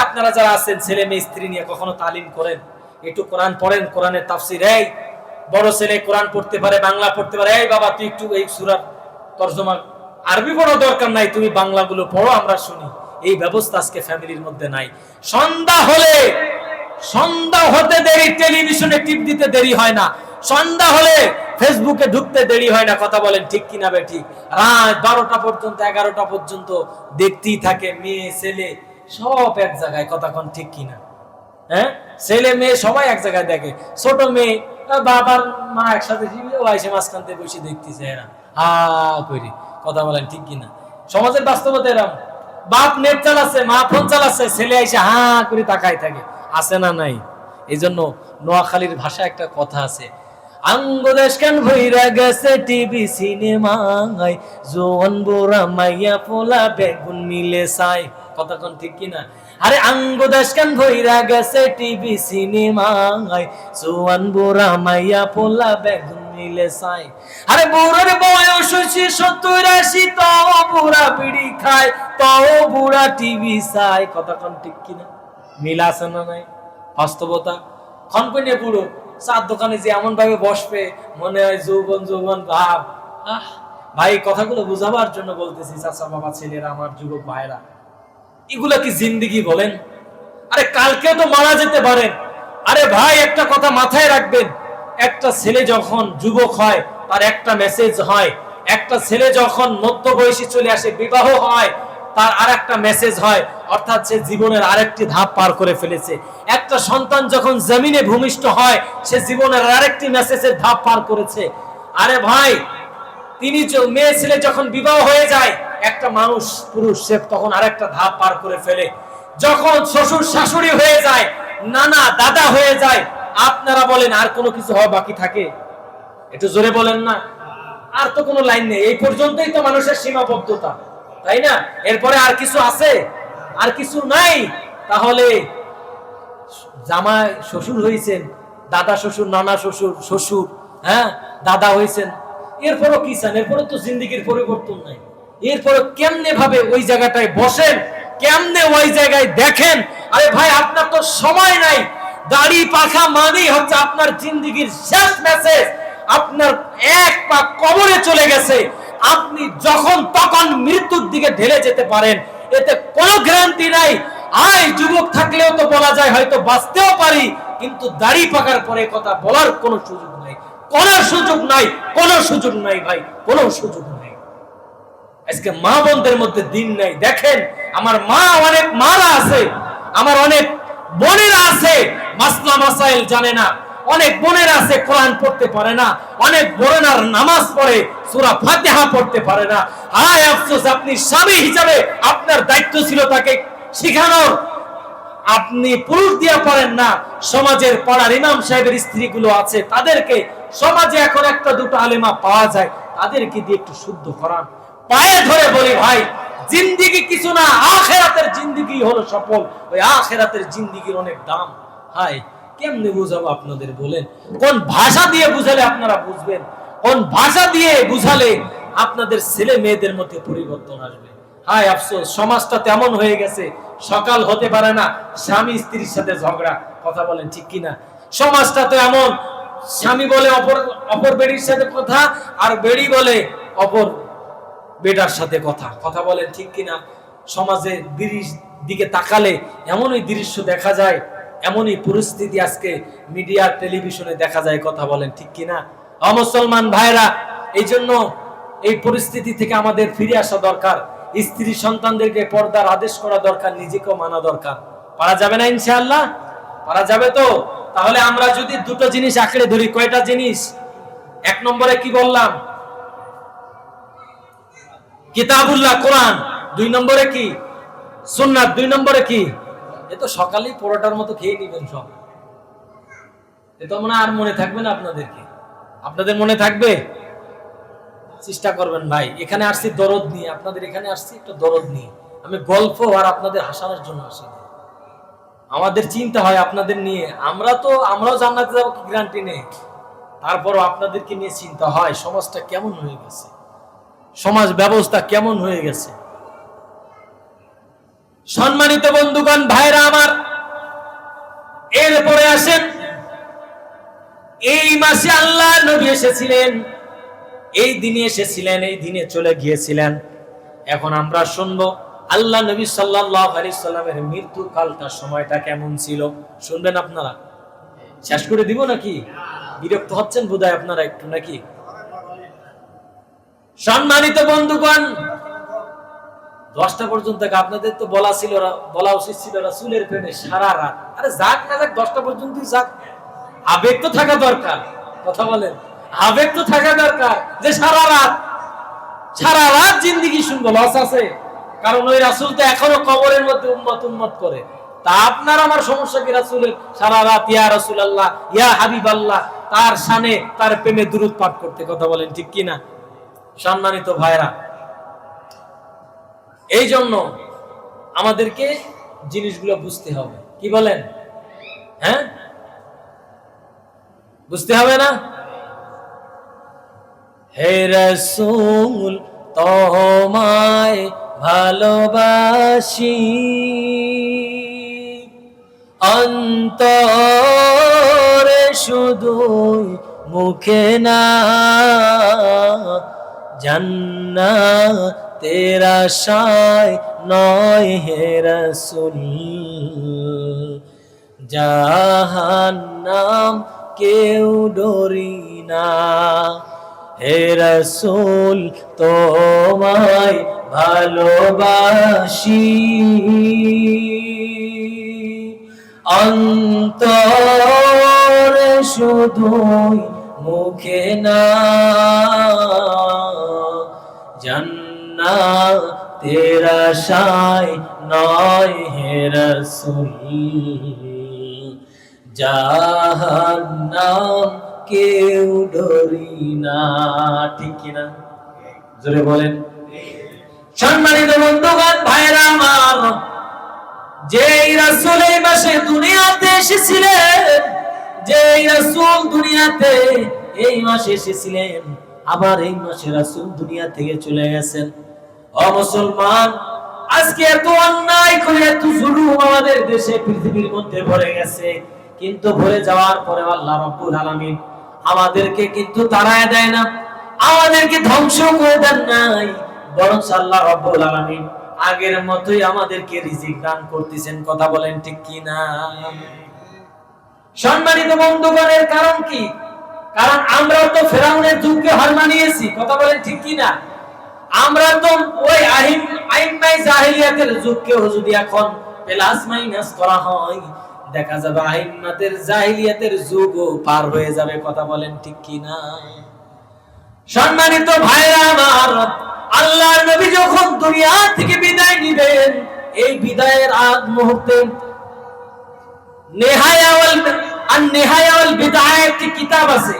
আপনারা যারা আছেন ছেলে মেয়ে স্ত্রী নিয়ে কখনো তালিম করেন, একটু কোরআন পড়েন, কোরআনের তাফসীর। এই বড় ছেলে কোরআন পড়তে পারে, বাংলা পড়তে পারে, এই বাবা তুই একটু এই সূরার তরজমা আরবি পড়ার দরকার নাই, তুমি বাংলাগুলো পড়ো, আমরা শুনি। এই ব্যবস্থা আজকে ফ্যামিলির মধ্যে নাই। সন্ধ্যা হতে দেরি, টেলিভিশনে টিপ দিতে দেরি হয় না, সন্ধ্যা হলে ফেসবুকে ঢুকতে দেরি হয় না। কথা বলেন ঠিক কিনা বেঠিক? রাত 12টা পর্যন্ত 11টা পর্যন্ত দেখতেই থাকে, মেয়ে ছেলে সব এক জায়গায়। কথা কোন ঠিক কিনা? হ্যাঁ, ছেলে মেয়ে সবাই এক জায়গায় দেখে। ছোট মেয়ে বাবার মা একসাথে এসে মাঝখানতে বসে দেখতেছে এরা হা করে। কথা বলেন ঠিক কিনা? সমাজের বাস্তবতা এরকম। বাপ নেট চালাচ্ছে, মা ফোন চালাচ্ছে, ছেলে এসে হা করে তাকায় থাকে। আছে না নাই? এই জন্য নোয়াখালীর ভাষা একটা কথা আছে, আঙ্গ দেশ কেন ভইরা গেছে টিভি সিনেমায়, জোয়ান বুড়া মাইয়া পোলা বেগুন মিলে চাই। কথা কোন ঠিক কিনা? আরে আঙ্গ দেশ কেন ভইরা গেছে টিভি সিনেমায়, জোয়ান বুড়া মাইয়া পোলা বেগুন মিলে চাই। আরে বুড়ার বয়স হইছে 70-80, তাও বুড়া বিড়ি খায়, তাও বুড়া টিভি চাই। কথা কোন ঠিক কিনা? মিল আছে না নাই? বাস্তবতা। খনকনে বুড়ো চার দোকানে যে এমন ভাবে বসবে, মনে হয় যৌবন যৌবন ভাব। ভাই কথাগুলো বুঝাবার জন্য বলতেছি, চাচা বাবা ছেলেরা, আমার যুবক ভাইরা, এগুলা কি জিন্দেগি বলেন? আরে কালকে তো মারা যেতে পারেন। আরে ভাই একটা কথা মাথায় রাখবেন, একটা ছেলে যখন যুবক হয় তার একটা মেসেজ হয়, একটা ছেলে যখন মধ্য বয়সী চলে আসে, বিবাহ হয়, তার আরেকটা মেসেজ হয়, অর্থাৎ সে জীবনের আরেকটি ধাপ পার করে ফেলেছে। একটা সন্তান যখন জমিনে ভূমিষ্ঠ হয়, সে জীবনের আরেকটি মেসেজের ধাপ পার করেছে। আরে ভাই তিনি মেয়ে ছেলে যখন বিবাহ হয়ে যায়, একটা মানুষ পুরুষ সে তখন আরেকটা ধাপ পার করে ফেলে। যখন শ্বশুর শাশুড়ি হয়ে যায়, নানা দাদা হয়ে যায়, আপনারা বলেন আর কোনো কিছু হওয়া বাকি থাকে? একটু জোরে বলেন না। আর তো কোনো লাইন নেই, এই পর্যন্তই তো মানুষের সীমাবদ্ধতা, তাই না? এরপরে আর কিছু আছে? আর কিছু নাই। তাহলে জামাই শ্বশুর হয়েছেন, দাদা শ্বশুর, নানা শ্বশুর, শ্বশুর, হ্যাঁ দাদা হয়েছেন, এরপরও কি চান? এরপরও তো জিন্দেগির পরিবর্তন নাই। এরপরে কেমনে ভাবে ওই জায়গাটায় বসেন, কেমনে ওই জায়গায় দেখেন? আরে ভাই আপনার তো সময় নাই। দাড়ি পাখা মানেই হচ্ছে আপনার জিন্দেগির শেষ মেসেজ। আপনার এক পা কবরে চলে গেছে, আপনি যখন তখন মৃত্যুর দিকে ঢেলে যেতে পারেন, এতে কোনো গ্যারান্টি নাই। আয় যুবক থাকলেও তো বলা যায় হয়তো বাঁচতেও পারি, কিন্তু দাড়ি পাকার পরে কথা বলার কোনো সুযোগ নাই, কোনো সুযোগ নাই, কোনো সুযোগ নাই ভাই, কোনো সুযোগ নাই। আজকে মা বোনদের মধ্যে দিন নাই। দেখেন আমার মা, অনেক মারা আছে, আমার অনেক বোনেরা আছে মাসলা মাসাইল জানে না, অনেক বোনেরা আছে কোরআন পড়তে পারে না, অনেক বোনেরার নামাজ পড়ে সূরা ফাতিহা পড়তে পারে না। হায় আফসোস, আপনি স্বামী হিসাবে আপনার দায়িত্ব ছিল তাকে শিখানোর, আপনি পুরুষ দিয়ে পারেন না। সমাজের পাড়ার ইমাম সাহেবের স্ত্রীগুলো আছে, তাদেরকে সমাজে এখন একটা দুটো আলেমা পাওয়া যায়, তাদেরকে দিয়ে একটু শুদ্ধ করান। পায়ে ধরে বলি ভাই, জিন্দেগি কিছু না, আখিরাতের জিন্দেগি হলো সফল। ওই আখিরাতের জিন্দেগির অনেক দাম। হাই কেমনে বুঝাবো আপনাদের বলেন? কোন ভাষা দিয়ে বুঝালে আপনারা বুঝবেন? কোন ভাষা দিয়ে বুঝালে আপনাদের ছেলে মেয়েদের মধ্যে পরিবর্তন আসবে? হায় আফসোস, সমাজটা তেমন হয়ে গেছে, সকাল হতে পারে না স্বামী স্ত্রীর সাথে ঝগড়া। কথা বলেন ঠিক কিনা? সমাজটা তো এমন, স্বামী বলে অপর বেড়ির সাথে কথা, আর বেড়ি বলে অপর বেটার সাথে কথা। কথা বলেন ঠিক কিনা? সমাজে দিকে তাকালে এমনই দৃশ্য দেখা যায়, এমনই পরিস্থিতি আজকে মিডিয়া টেলিভিশনে দেখা যায়। কথা বলেন ঠিক কিনা? মুসলমান ভাইরা, এই জন্য এই পরিস্থিতি থেকে আমাদের ফিরে আসা দরকার। স্ত্রী সন্তানদেরকে পর্দার আদেশ করা দরকার, নিজেকেও মানা দরকার। পারা যাবে না ইনশাআল্লাহ? পারা যাবে তো? তাহলে আমরা যদি দুটো জিনিস আঁকড়ে ধরি, কয়টা জিনিস? এক নম্বরে কি বললাম? কিতাবুল্লাহ কোরআন। দুই নম্বরে কি? সুন্নাত। দুই নম্বরে কি? এ তো সকালেই পরোটার মতো খেয়ে নিবেন সব, এ তো মনে আর মনে থাকবে না আপনাদেরকে। আপনাদের মনে থাকবে? চেষ্টা করবেন ভাই। এখানে আসছি দরদ নিয়ে, আপনাদের এখানে আসছি একটা দরদ নিয়ে। আমি গল্প আর আপনাদের হাসানোর জন্য আসি। আমাদের চিন্তা হয় আপনাদের নিয়ে। আমরাও জান্নাতে যাবো কি গ্যারান্টি নেই, তারপরও আপনাদেরকে নিয়ে চিন্তা হয় সমাজটা কেমন হয়ে গেছে, সমাজ ব্যবস্থা কেমন হয়ে গেছে। সম্মানিত বন্ধুগণ, ভাইরা আমার, এরপরে আসেন, এই মাসে আল্লাহ নবী এসেছিলেন, এই দিনে এসেছিলেন, এই দিনে চলে গিয়েছিলেন। এখন আমরা শুনবো আল্লাহ নবী সাল্লাল্লাহু আলাইহি সাল্লামের মৃত্যু কালটা, সময়টা কেমন ছিল শুনবেন আপনারা। শেষ করে দিব নাকি? বিরক্ত হচ্ছেন বোধহয় আপনারা একটু নাকি? সম্মানিত বন্ধুগণ, 10টা পর্যন্ত আপনাদের তো বলা উচিত ছিল রাসূলের প্রেমে সারা রাত। আরে যাক না যাক, 10টা পর্যন্তই যাক। আবেগ তো থাকা দরকার, কথা বলেন, আবেগ তো থাকা দরকার যে সারা রাত জিন্দেগি শুনবো, লস আছে। কারণ ওই রাসূল তো এখনো কবরের মধ্যে উম্মত করে। তা আপনার আমার সমস্যা কি রাসূলের সারা রাত ইয়া রাসূলুল্লাহ, ইয়া হাবিবাল্লাহ, তার শানে, তার প্রেমে দুরূদ পাঠ করতে, কথা বলেন ঠিক কি না? সম্মানিত ভাইরা, এই জন্য আমাদেরকে জিনিসগুলো বুঝতে হবে। কি বলেন? হ্যাঁ, বুঝতে হবে না? হে রাসূল তোমায় ভালোবাসি, অন্তরে শুধুই, মুখে না, জান্নাতের আশায় নয় হে রাসূল, জাহান্নাম কেউ ডরি না। হে রাসূল তোমায় ভালোবাসি, অন্তরে শুধুই, মুখে না, জান্নাতের আশায় নয় হে রাসূল, জাহান্নাম কেউ ডরি না। ঠিক কিনা? জোরে বলেন। সম্মানিত বন্ধুগণ, ভাইরা আমার, যেই রাসূল এই মাসে দুনিয়াতে এসেছিলেন, যেই রাসূল দুনিয়াতে এই মাসে এসেছিলেন, আবার এই মাসে রাসূল দুনিয়া থেকে চলে গেছেন। ও মুসলমান, আজকে এত অন্যায় করে, এত জুলুম আমাদের দেশে, পৃথিবীর মধ্যে ভরে গেছে, কিন্তু ভরে যাওয়ার পরে আল্লাহ রাব্বুল আলামিন আমাদেরকে কিন্তু তাড়ায় দেয় না, আমাদেরকে ধ্বংস করে দেন নাই, বরং আল্লাহ রাব্বুল আলামিন আগের মতোই আমাদেরকে রিজিক দান করতেছেন। কথা বলেন ঠিক কি না? সম্মানিত বন্ধুগণের কারণ কি? কারণ আমরা তো ফেরাউনের যুগকে হার মানিয়েছি। কথা বলেন ঠিক কি না? আমরা তো ওই আইম্মাই জাহেলিয়াতের যুগকেও যদি এখন প্লাস মাইনাস করা হয়, দেখা যাবে আইম্মাতের জাহেলিয়াতের যুগও পার হয়ে যাবে। কথা বলেন ঠিক কি না? সম্মানিত ভাইরা আমার, আল্লাহর নবী যখন দুনিয়া থেকে বিদায় নিবেন, এই বিদায়ের আগ মুহূর্তে নেহায়া ওয়াল বিদায় একটি কিতাব আছে।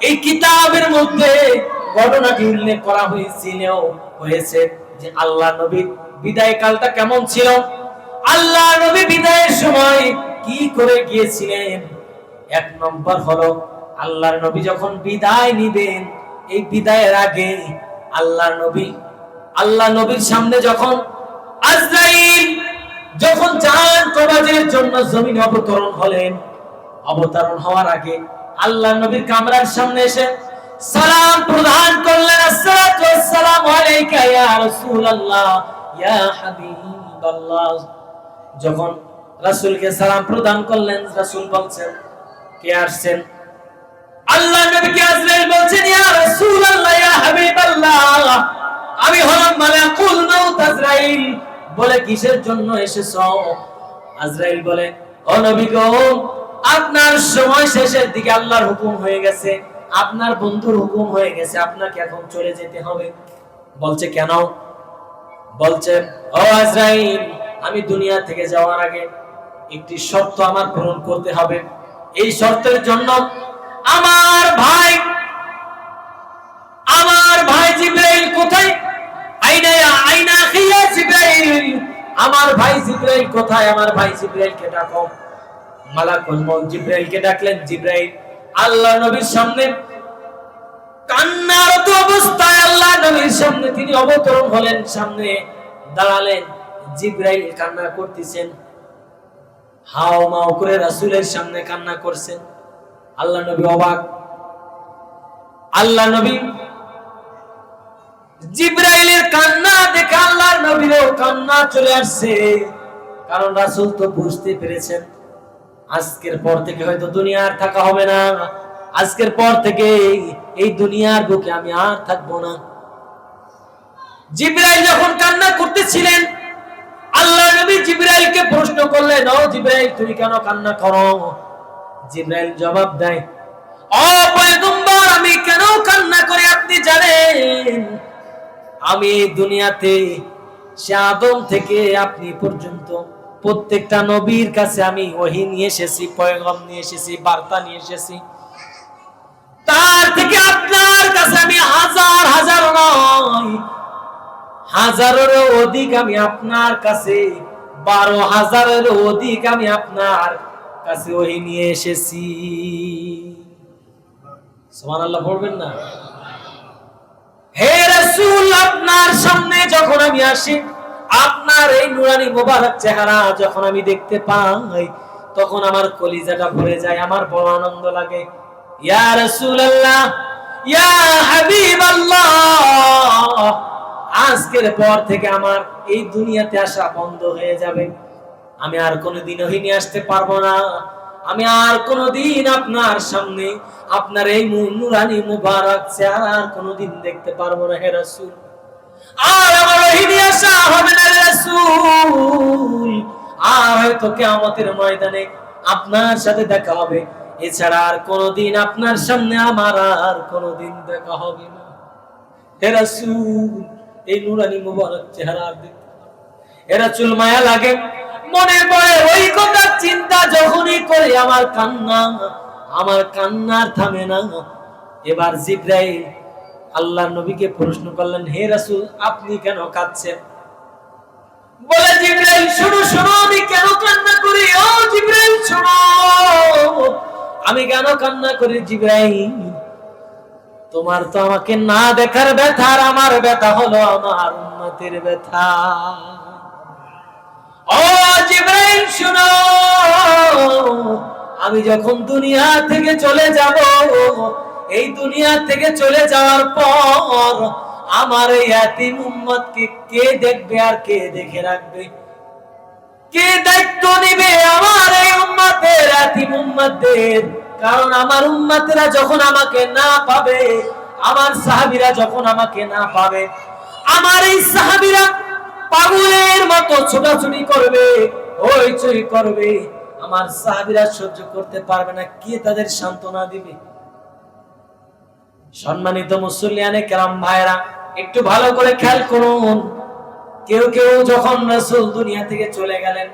এই কিতাবের মধ্যে ঘটনাটি উল্লেখ করা হয়েছে যে আল্লাহ নবীর বিদায় কালটা কেমন ছিল, আল্লাহ নবী বিদায়ের সময় কি করে গিয়েছিলেন। এক নম্বর হলো, আল্লাহর নবী যখন বিদায় নিবেন, এই বিদায়ের আগে আল্লাহ নবীর সামনে যখন আজরাইল যখন জান কবজের জন্য জমিনে অবতরণ হওয়ার আগে আল্লাহ নবীর কামরার সামনে এসে সালাম প্রদান করলেন। আসসালাতু ওয়াসসালামু আলাইকা ইয়া রাসূলুল্লাহ, ইয়া হাবিবাল্লাহ। যখন রাসূলকে সালাম প্রদান করলেন, রাসূল বলছেন, কে আসছেন? আল্লাহ নবীকে আজরাইল বলছেন, ইয়া রাসূলুল্লাহ, ইয়া হাবিবাল্লাহ, আমি হলাম মালাকুল মাউত আজরাইল। বলে, কিসের জন্য এসেছো? আজরাইল বলে, ও নবী গো, আপনার সময় শেষের দিকে, আল্লাহর হুকুম হয়ে গেছে, আপনার বন্ধুর হুকুম হয়ে গেছে, আপনাকে এখন চলে যেতে হবে। বলছে, কেন? বলছে, ও আজরাইল, আমি দুনিয়া থেকে যাওয়ার আগে একটি শর্ত আমার পূরণ করতে হবে। এই শর্তের জন্য আমার ভাই কোথায়? আইনা আইনা আখিয়া জিবরাইল, আমার ভাই জিবরাইল কোথায়? আমার ভাই জিবরাইলকে ডাকো। মালাকুল মউত জিবরাইলকে ডাকলেন। জিবরাইল আল্লাহ নবীর সামনে কান্নারত অবস্থায় আল্লাহ নবীর সামনে তিনি অবতরণ হলেন, সামনে দাঁড়ালেন। জিবরাইল কান্না করতেছেন, হাও মাও করে রাসূলের সামনে কান্না করছেন। আল্লাহ নবী অবাক। আল্লাহ নবী জিবরাইলের কান্না দেখে আল্লাহ নবীরও কান্না চলে আসছে। কারণ রাসূল তো বুঝতে পেরেছেন আজকের পর থেকে হয়তো দুনিয়া আর থাকা হবে না, আজকের পর থেকে এই দুনিয়ার বুকে আমি আর থাকবো না। জিবরাইল যখন কান্না করতেছিলেন, আল্লাহ নবী জিবরাইলকে প্রশ্ন করলেন, ও জিবরাইল তুমি কেন কান্না করো? জিবরাইল জবাব দেয়, ও পয়গম্বর আমি কেন কান্না করি আপনি জানেন? আমি এই দুনিয়াতে সে আদম থেকে আপনি পর্যন্ত প্রত্যেকটা নবীর কাছে আমি ওহী নিয়ে এসেছি, পয়গাম নিয়ে এসেছি, বার্তা নিয়ে এসেছি। তার থেকে আপনার কাছে আমি হাজার হাজার নয়, হাজারেরও অধিক আমি আপনার কাছে, 12,000-এরও অধিক আমি আপনার কাছে ওহী নিয়ে এসেছি। সুবহানাল্লাহ পড়বেন না? হে রাসূল আপনার সামনে যখন আমি আসি, আপনার এই নুরানি মোবারক চেহারা যখন আমি দেখতে পাই, তখন আমার কলিজাটা ভরে যায়, আমার বড় আনন্দ লাগে। ইয়া রাসূলুল্লাহ, ইয়া হাবিবাল্লাহ, আজকের পর থেকে আমার এই দুনিয়াতে আসা বন্ধ হয়ে যাবে। আমি আর কোনোদিন ওহী নিয়ে আসতে পারবো না। আমি আর কোনোদিন আপনার সামনে আপনার এই নুরানি মুবারক চেহারা আর কোনোদিন দেখতে পারবো না হে রাসূল। আর আমার ওহী নিয়ে আসা হবে না হে রাসূল। আর হয়তো কিয়ামতের ময়দানে আপনার সাথে দেখা হবে, এছাড়া আর কোনোদিন আপনার সামনে আমার আর কোনোদিন দেখা হবে না হে রাসূল। এই নুরানি মুবারক চেহারা দেখতে হে রাসূল মায়া লাগে, মনে পড়ে ওই কথা চিন্তা যখনই করে আমার কান্নার থামে না। এবার জিবরাইল আল্লাহর নবীকে প্রশ্ন করলেন, হে রাসূল আপনি কেন কাঁদছেন? বলে জিবরাইল শুনো শুনো আমি কেন কান্না করি। ও জিবরাইল শুনো আমি কেন কান্না করি। জিবরাইল তোমার তো আমাকে না দেখার ব্যথা, আর আমার ব্যথা হলো আমার উম্মতের ব্যথা। ও জিবরাইল শুনো, আমি যখন দুনিয়া থেকে চলে যাব, এই দুনিয়া থেকে চলে যাওয়ার পর আমার এই এতিম উম্মতকে কে দেখবে আর কে দেখে রাখবে? কে দায়িত্ব নেবে আমার এই উম্মতের, এতিম উম্মতদের? কারণ আমার উম্মতেরা যখন আমাকে না পাবে, আমার সাহাবীরা যখন আমাকে না পাবে, আমার এই সাহাবীরা পাগলের মতো ছোটাছুটি করবে, হইচই করবে, আমার সাহাবীরা সহ্য করতে পারবে না। কে তাদের সান্ত্বনা দিবে? সম্মানিত মুসল্লিয়ানে কেরাম ভাইরা, একটু ভালো করে খেয়াল করুন। কেউ কেউ যখন রাসূল দুনিয়া থেকে চলে গেলেন,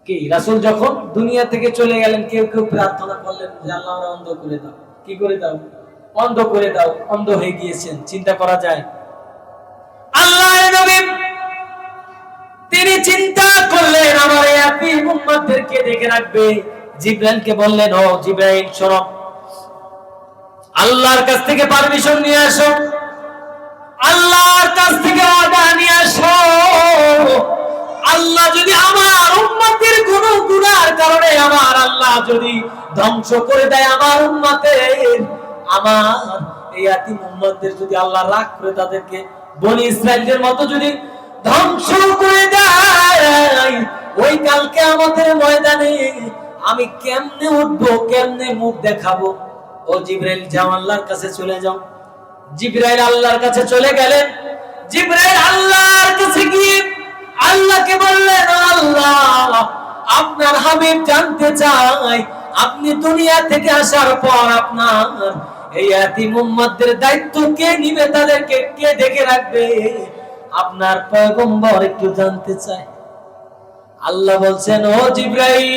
কি রাসূল যখন দুনিয়া থেকে চলে গেলেন, কেউ কেউ প্রার্থনা করলেন যে আল্লাহ আমাকে অন্ধ করে দাও। কি করে দাও? অন্ধ করে দাও। অন্ধ হয়ে গিয়েছেন, চিন্তা করা যায়? আল্লাহর নবী তিনি চিন্তা করলেন আমার এই এতিম উম্মতদেরকে দেখে রাখবে। জিবরাইলকে বললেন, ও জিবরাইল শোনো, আল্লাহর কাছ থেকে পারমিশন নিয়ে আসো, আল্লাহর কাছ থেকে অর্ডার নিয়ে আসো। আল্লাহ যদি আমার উম্মতের কোনো গুনার কারণে আমার আল্লাহ যদি ধ্বংস করে দেয় আমার উম্মতের, আমার এই এতিম উম্মতদের যদি আল্লাহ রাগ করে তাদেরকে বনি ইসরাইলের মতো যদি ধ্বংস করে দেয়, ওই কালকে আমাদের ময়দানে আমি কেমনে উঠবো, কেমনে মুখ দেখাবো? ও জিবরাইল যাও আল্লাহর কাছে চলে যাও। জিবরাইল আল্লাহর কাছে চলে গেলেন। জিবরাইল আল্লাহর কাছে গিয়ে আল্লাহকে বললেন, আল্লাহ আপনার হাবিব জানতে চায় আপনি দুনিয়া থেকে আসার পর আপনার এই এতিম উম্মতদের দায়িত্ব কে নিবে, তাদেরকে কে দেখে রাখবে? আপনার পয়গম্বর একটু জানতে চায়। আল্লাহ বলছেন, ও জিবরাইল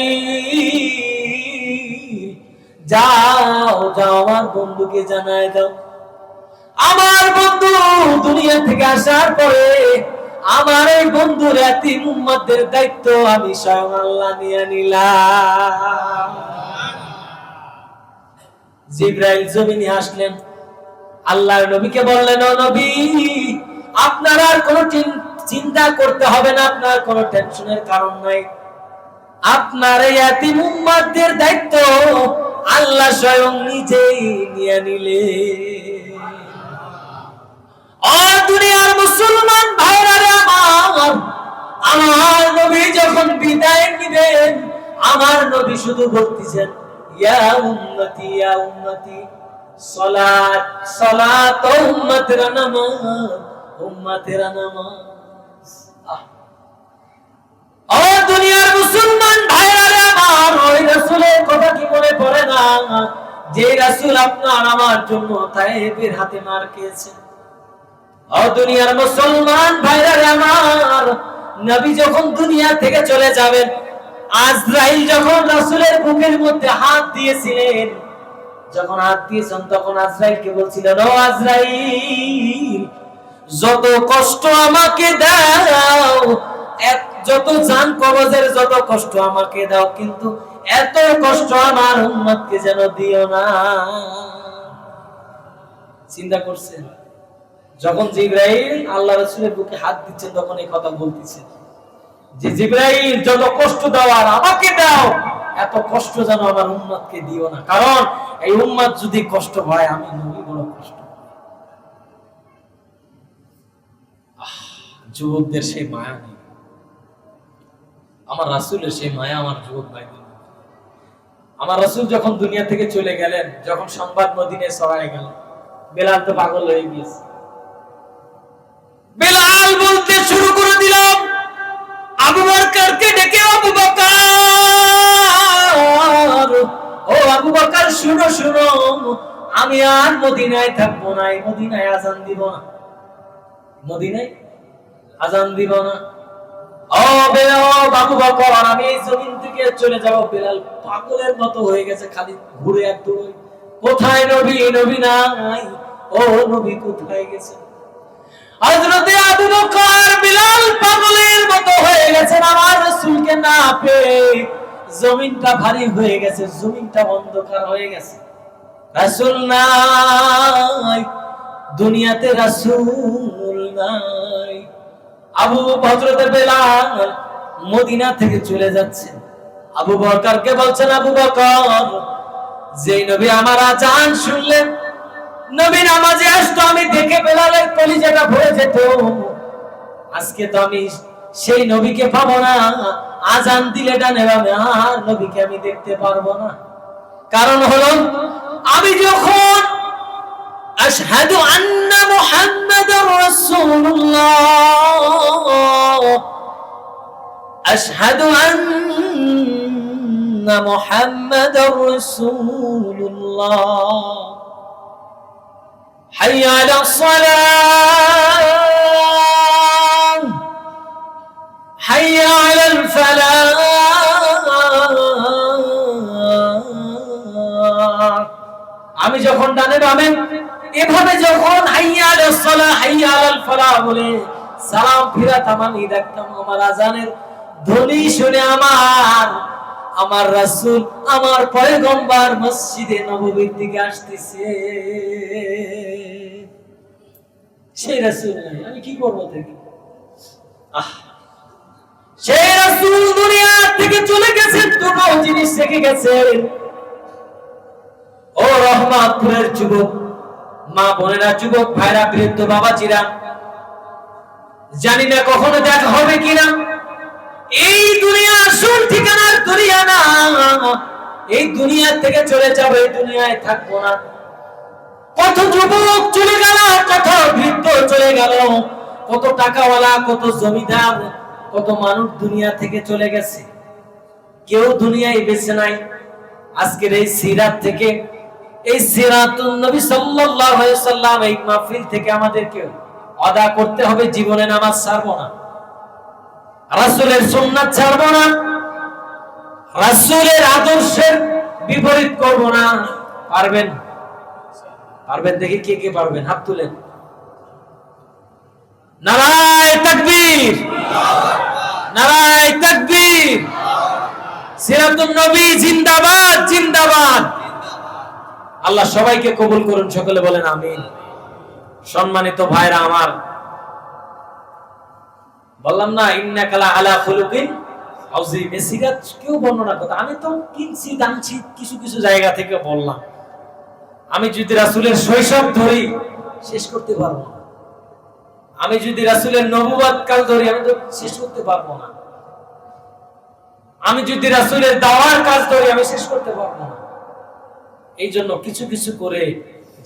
যাও যাও আমার বন্ধুকে জানায় দাও, আমার বন্ধু দুনিয়া থেকে আসার পরে আমার এই বন্ধুর এতিম উম্মতদের দায়িত্ব আমি স্বয়ং আল্লাহ নিয়ে নিলাম। জিবরাইল জমিনে আসলেন, আল্লাহর নবীকে বললেন, ও নবী, আপনার আর কোনো চিন্তা করতে হবে না, আপনার কোনো টেনশনের কারণ নাই। আপনার এই এতিম উম্মতদের দায়িত্ব আল্লাহ স্বয়ং নিজেই নিয়ে নিলেন। ও দুনিয়ার মুসলমান ভাইরা আমার, আমার নবী যখন বিদায় নিবেন, আমার নবী শুধু বলতেছেন, ইয়া উম্মতি ইয়া উম্মতি, সালাত সালাত, উম্মতেরা নামাজ, উম্মতেরা নামাজ। ও দুনিয়ার মুসলমান ভাইরা আমার, ওই রাসূলের কথা কি মনে পড়ে না, যে রাসূল আপনার আমার জন্য তায়েফের হাতে মার খেয়েছেন? ও দুনিয়ার মুসলমান ভাইরা আমার, নবী যখন দুনিয়া থেকে চলে যাবেন, আজরাইল যখন রাসূলের বুকের মধ্যে হাত দিয়েছিলেন, যখন হাত দিয়েছেন তখন আজরাইলকে বলছিলেন, ও আজরাইল, যত কষ্ট আমাকে দাও, যত জান কবজের যত কষ্ট আমাকে দাও, কিন্তু এত কষ্ট আমার উম্মতকে যেন দিও না। চিন্তা করছেন? যখন জিবরাইল আল্লাহ রাসূলের বুকে হাত দিচ্ছেন তখন এই কথা বলতেছেন যে, জিবরাইল, যত কষ্ট দাও আর আমাকে দাও, এত কষ্ট যেন আমার উম্মতকে দিও না, কারণ এই উম্মত যদি কষ্ট হয় আমি নবী বড় কষ্ট। যুবকদের সেই মায়া নেই, আমার রাসূলের সেই মায়া আমার যুবক ভাইদের। আমার রাসূল যখন দুনিয়া থেকে চলে গেলেন, যখন সংবাদ মদিনায় ছড়ায় গেল, বেলাল তো পাগল হয়ে গেছে। বেলাল বলতে শুরু করে দিল, আবু বকরকে ডেকে, আবু বকর, ও আবু বকর, শুনো শুনো, আমি আর মদিনায় থাকবো না, মদিনায় আযান দিব না, মদিনায় আযান দিব না। ও বেলাল, আবু বকর, আমি এই জমিন থেকে চলে যাব। বেলাল পাগলের মতো হয়ে গেছে, খালি ঘুরে আর দৌড়ে, কোথায় নবী? নবী নাই, ও নবী কোথায় গেছে? হযরতে আবু বকর বিলাল পাগলের মতো হয়ে গেছেন, আমার রাসূলকে না পেয়ে। জমিনটা ভারী হয়ে গেছে, জমিনটা অন্ধকার হয়ে গেছে, রাসূল নাই, দুনিয়াতে রাসূল নাই। হযরতে বেলাল মদিনা থেকে চলে যাচ্ছেন, আবু বকরকে বলছেন, আবু বকর, যে নবী আমার আযান শুনলেন, নবী নামাজে আসতো, আমি দেখে বেলালের কলিজাটা ভরে যেত, আজকে তো আমি সেই নবীকে পাবো না, আযান দিলে ডানে বামে আর নবীকে আমি দেখতে পারবো না। কারণ হলো, আমি যখন আশহাদু আন্না মুহাম্মাদুর রাসূলুল্লাহ, আশহাদু আন্না মুহাম্মাদুর রাসূলুল্লাহ, حي على الصلاة حي على الفلاح। আমি যখন ডানে বামে এভাবে যখন হাইয়া আলাস সালাহ হাইয়া আলাল ফালাহ বলে সালাম ফিরাতাম, আমি দেখতাম আমার আযানের ধ্বনি শুনে আমার রাসূল, আমার পয়গম্বর মসজিদে নববীর দিকে আসতেছে। সেই রাসূল নাই, আমি কি করব থেকে? সেই রাসূল দুনিয়া থেকে চলে গেছেন, দুটো জিনিস থেকে গেছেন। ও রহমাতপুরের যুবক মা বোনেরা, যুবক ভাইরা, বৃদ্ধ বাবাজিরা, জানি না কখনো দেখা হবে কিনা। এই দুনিয়া আসল ঠিকানার দুনিয়া না, এই দুনিয়া থেকে চলে যাবো, এই দুনিয়ায় থাকবো না। কত যুবক চলে গেল, কত বৃদ্ধ চলে গেল, কত টাকাওয়ালা, কত জমিদার, কত মানুষ দুনিয়া থেকে চলে গেছে, কেউ দুনিয়ায় বেঁচে নাই। আজকের এই সিরাত থেকে, এই সিরাতুন নবী সাল্লাল্লাহু আলাইহি ওয়াসাল্লাম, এই মাহফিল থেকে আমাদেরকে আদা করতে হবে, জীবনে নামাজ ছাড়বো না, রাসূলের সুন্নাত ছাড়বো না, রাসূলের আদর্শের বিপরীত করব না। পারবেন? পারবেন? দেখি কে কে পারবেন, হাত তুলেন। নারায়ে তাকবীর, নারায়ে তাকবীর। সিরাতুন নবী জিন্দাবাদ, জিন্দাবাদ। আল্লাহ সবাইকে কবুল করুন, সকলে বলেন আমিন। সম্মানিত ভাইরা আমার, বললাম না ইন্নাকা লা আলা খুলুকিন আযীম। সিরাত কেউ বর্ণনা করতে, আমি তো কিনছি দানছি কিছু কিছু জায়গা থেকে বললাম। আমি যদি রাসূলের শৈশব ধরি শেষ করতে পারবো না। আমি যদি রাসূলের নবুয়ত কাল ধরি আমি তো শেষ করতে পারবো না। আমি যদি রাসূলের দাওয়ার কাজ ধরি আমি শেষ করতে পারবো না। এই জন্য কিছু কিছু করে,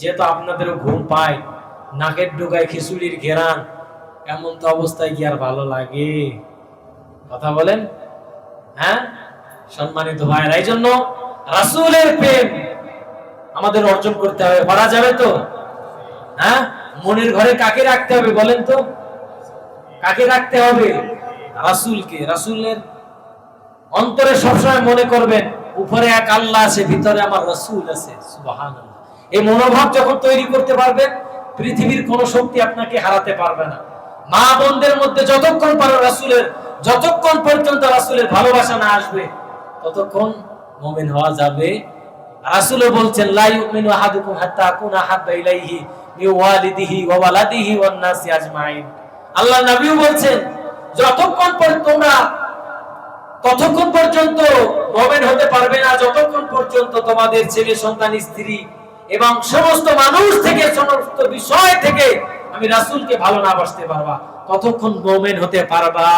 যেহেতু আপনাদেরও ঘুম পায়, নাকের ডোগায় খিচুড়ির ঘেরান, এমন তো অবস্থায় কি আর ভালো লাগে? কথা বলেন। হ্যাঁ সম্মানিত ভাইরা, এই জন্য রাসূলের প্রেম আমাদের অর্জন করতে হবে। পারা যাবে তো? হ্যাঁ, মনের ঘরে কাকে রাখতে হবে বলেন তো? কাকে রাখতে হবে? রাসূলকে। রাসূলের অন্তরে সবসময় মনে করবেন উপরে এক আল্লাহ আছে, ভিতরে আমার রাসূল আছে। সুবহানাল্লাহ। এই মনোভাব যখন তৈরি করতে পারবেন, পৃথিবীর কোন শক্তি আপনাকে হারাতে পারবে না। মা বোনদের মধ্যে যতক্ষণ পারো রাসূলের, যতক্ষণ পর্যন্ত রাসূলের ভালোবাসা না আসবে ততক্ষণ মুমিন হওয়া যাবে। রাসূলও বলছেন লা ইউমিনু আহাদুকুম হাত্তা আকুনা হাব্বা ইলাইহি মিন ওয়ালিদিহি ওয়া ওয়ালাদিহি ওয়ান নাসি আজমাইন। আল্লাহ নবীও বলছেন যতক্ষণ পর্যন্ত তোমরা ততক্ষণ পর্যন্ত মুমিন হতে পারবে না যতক্ষণ পর্যন্ত তোমাদের ছেলে সন্তান, স্ত্রী এবং সমস্ত মানুষ থেকে, সমস্ত বিষয় থেকে আমি রাসূলকে ভালো না বাসতে পারবা, ততক্ষণ মুমিন হতে পারবা।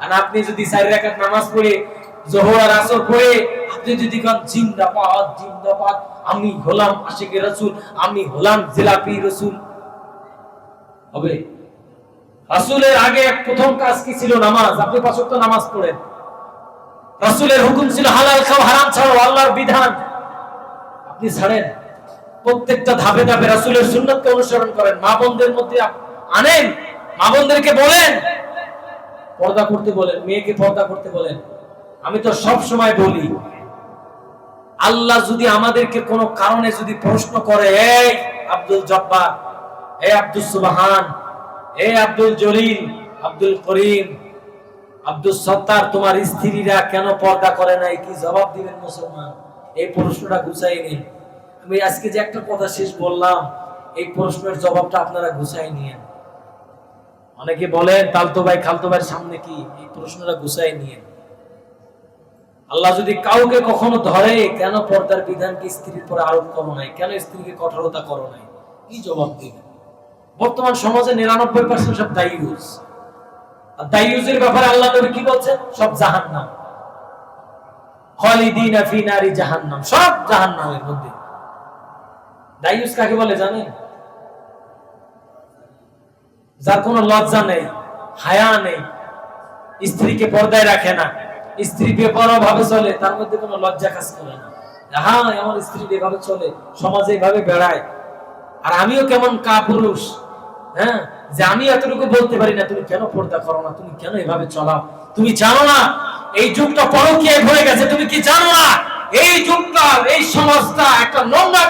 আর আপনি যদি 4 রাকাত নামাজ পড়ে, যোহর আর আসর পড়ে আপনি যদি কোন জিন্দাবাদ জিন্দাবাদ, আমি হলাম আশিকে রাসূল, আমি হলাম জিলাপি রাসূল, হবে? রাসূলের আগে প্রথম কাজ কি ছিল? নামাজ। আপনি 5 ওয়াক্ত নামাজ পড়েন। রাসূলের হুকুম ছিল হালাল খাও, হারাম ছাড়ো, আল্লাহর বিধান আপনি ছাড়েন। প্রত্যেকটা ধাপে ধাপে রাসূলের সুন্নাতকে অনুসরণ করেন। মা বোনদের মধ্যে আনেন, মা বোনদেরকে বলেন পর্দা করতে বলেন, মেয়েকে পর্দা করতে বলেন। আমি তো সব সময় বলি, আল্লাহ যদি আমাদেরকে কোনো কারণে যদি প্রশ্ন করে, এই আব্দুল জব্বার, এই আব্দুল সুবহান, এই আব্দুল জলিল, আব্দুল করিম, আব্দুল সত্তার, তোমার স্ত্রীরা কেন পর্দা করে নাই, কি জবাব দিবেন মুসলমান? এই প্রশ্নটা গুছাই নিন। আমি আজকে যে একটা কথা শেষ বললাম, এই প্রশ্নের জবাবটা আপনারা গুছাই নিয়েন। অনেকে বলেন তালতো ভাই খালতো ভাইয়ের সামনে কি, এই প্রশ্নটা গুছাই নিয়েন। আল্লাহ যদি কাউকে কখনো ধরে, কেন পর্দার বিধান কি স্ত্রীর পরে আরোপ করো নাই, কেন স্ত্রীকে কঠোরতা করো নাই, কি জবাব দিবেন? বর্তমান সমাজে 99% সব দায়ুস। আর দায়ুসের ব্যাপারে আল্লাহ নবী কি বলছেন? সব জাহান্নাম, খালিদিনা ফি নারি জাহান্নাম, সব জাহান্নামের মধ্যে। দায়ুস কাকে বলে জানেন? যার কোনো লজ্জা নেই, হায়া নেই, স্ত্রীকে পর্দায় রাখে না, স্ত্রী বেপরোয়া ভাবে চলে, তার মধ্যে কোনো লজ্জা কাজ করে না। হ্যাঁ, আমার স্ত্রী এভাবে চলে, সমাজে এভাবে বেড়ায়, আর আমিও কেমন কাপুরুষ, হ্যাঁ, যে আমি এতটুকু বলতে পারি না, তুমি কেন পর্দা করো না, তুমি কেন এভাবে চলাও? তুমি জানো না এই যুগটা পরকীয়ায় ভরে গেছে? তুমি কি জানো না এই যুগটা, এই সমাজটা একটা নোংরা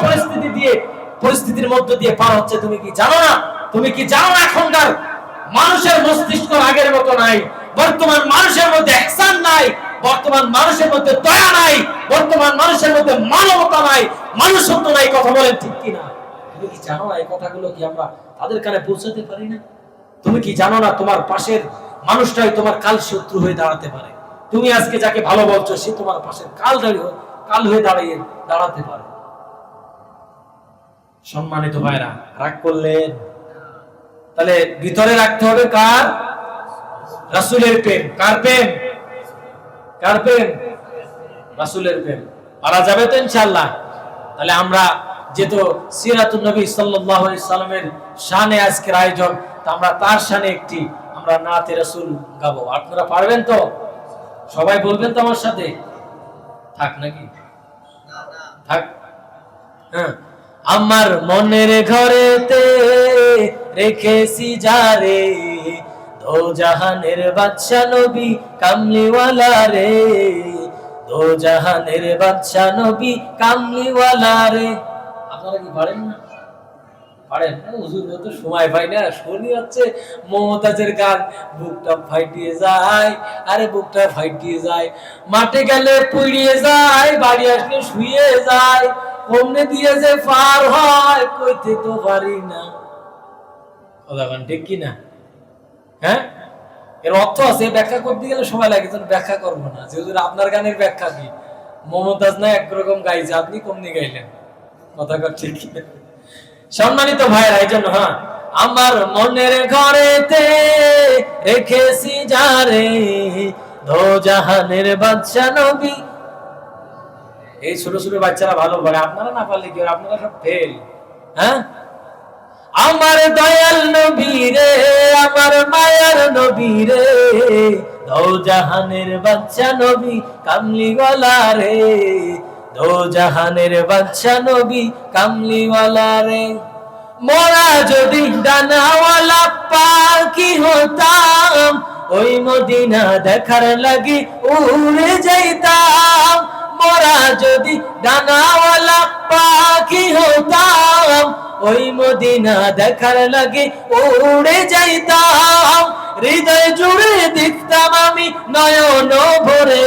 পরিস্থিতির মধ্য দিয়ে পার হচ্ছে? তুমি কি জানো না? তুমি কি জানো না এখনকার মানুষের মস্তিষ্ক আগের মতো নাই? বর্তমান মানুষের মধ্যে ইহসান নাই, বর্তমান মানুষের মধ্যে দয়া নাই, বর্তমান মানুষের মধ্যে মানবতা নাই, মানুষত্ব নাই। কথা বলেন ঠিক কি না? তুমি কি জানো না এই কথাগুলো কি আমরা তাদের কানে পৌঁছাতে পারি না? তুমি কি জানো না তোমার পাশের মানুষটাই তোমার কাল শত্রু হয়ে দাঁড়াতে পারে? তুমি আজকে যাকে ভালো বলছো সে তোমার পাশের কাল হয়ে দাঁড়াতে পারে। সম্মানিত ভাইরা, রাগ করলেন? তাহলে ভিতরে রাখতে হবে কার? রাসূলের প্রেম। কার প্রেম? কার প্রেম? রাসূলের প্রেম। পারা যাবে তো ইনশাআল্লাহ? তাহলে আমরা যেহেতু সিরাতুন নবী সাল্লাল্লাহু আলাইহি সাল্লামের শানে আজকের আয়োজন, তো আমরা তার শানে একটি আমরা নাতে রাসূল গাবো। আপনারা পারবেন তো? সবাই বলবেন তো আমার সাথে? থাক নাকি? থাক। হ্যাঁ। আমার মনের ঘরেতে রেখেছি যারে, দো জাহানের বাদশা নবী কামলিওয়ালা রে, দো জাহানের বাদশা নবী কামলিওয়ালা রে। আপনারা কি পারেন না? পারেন না? হুজুর তো সময় পাই না, শুনি হচ্ছে মমতাজের গান, বুকটা ফাইটিয়ে যায়, আরে বুকটা ফাইটিয়ে যায়, মাঠে গেলে পুড়িয়ে যায়, বাড়ি আসলে শুয়ে যায়, অমনে দিয়ে যে পার হয় কইতে তো পারি না। কথা বলেন ঠিক কি না? হ্যাঁ, এর অর্থ আছে, ব্যাখ্যা করতে গেলে সময় লাগে, ব্যাখ্যা করবো না। যে হুজুর আপনার গানের ব্যাখ্যা কি? মমতাজ না একরকম গাইছে, আপনি কমনি গাইলেন। কথা কর ঠিক কি না? সম্মানিত ভাইরা, এই জন্য হ্যাঁ, আমার মনের ঘরেতে রেখেছি যারে, দো জাহানের বাদশা নবী। এই ছোট ছোট বাচ্চারা ভালো পারে, আপনারা না পারলে কি? আপনারা সব ফেল। হ্যাঁ, আমার দয়াল নবী রে, আমার মায়ার নবী রে, দো জাহানের বাদশা নবী কামলিওয়ালা রে, দো জাহানের বাদশা নবী কামলিওয়ালা রে। মোরা যদি ডানাওয়ালা পাখি হতাম, ওই মদিনা দেখার লাগি উড়ে যাইতাম। মোরা যদি ডানাওয়ালা পাখি হতাম, ওই মদিনা দেখার লাগি উড়ে যাইতাম। হৃদয় জুড়ে দেখতাম আমি নয়ন ভরে,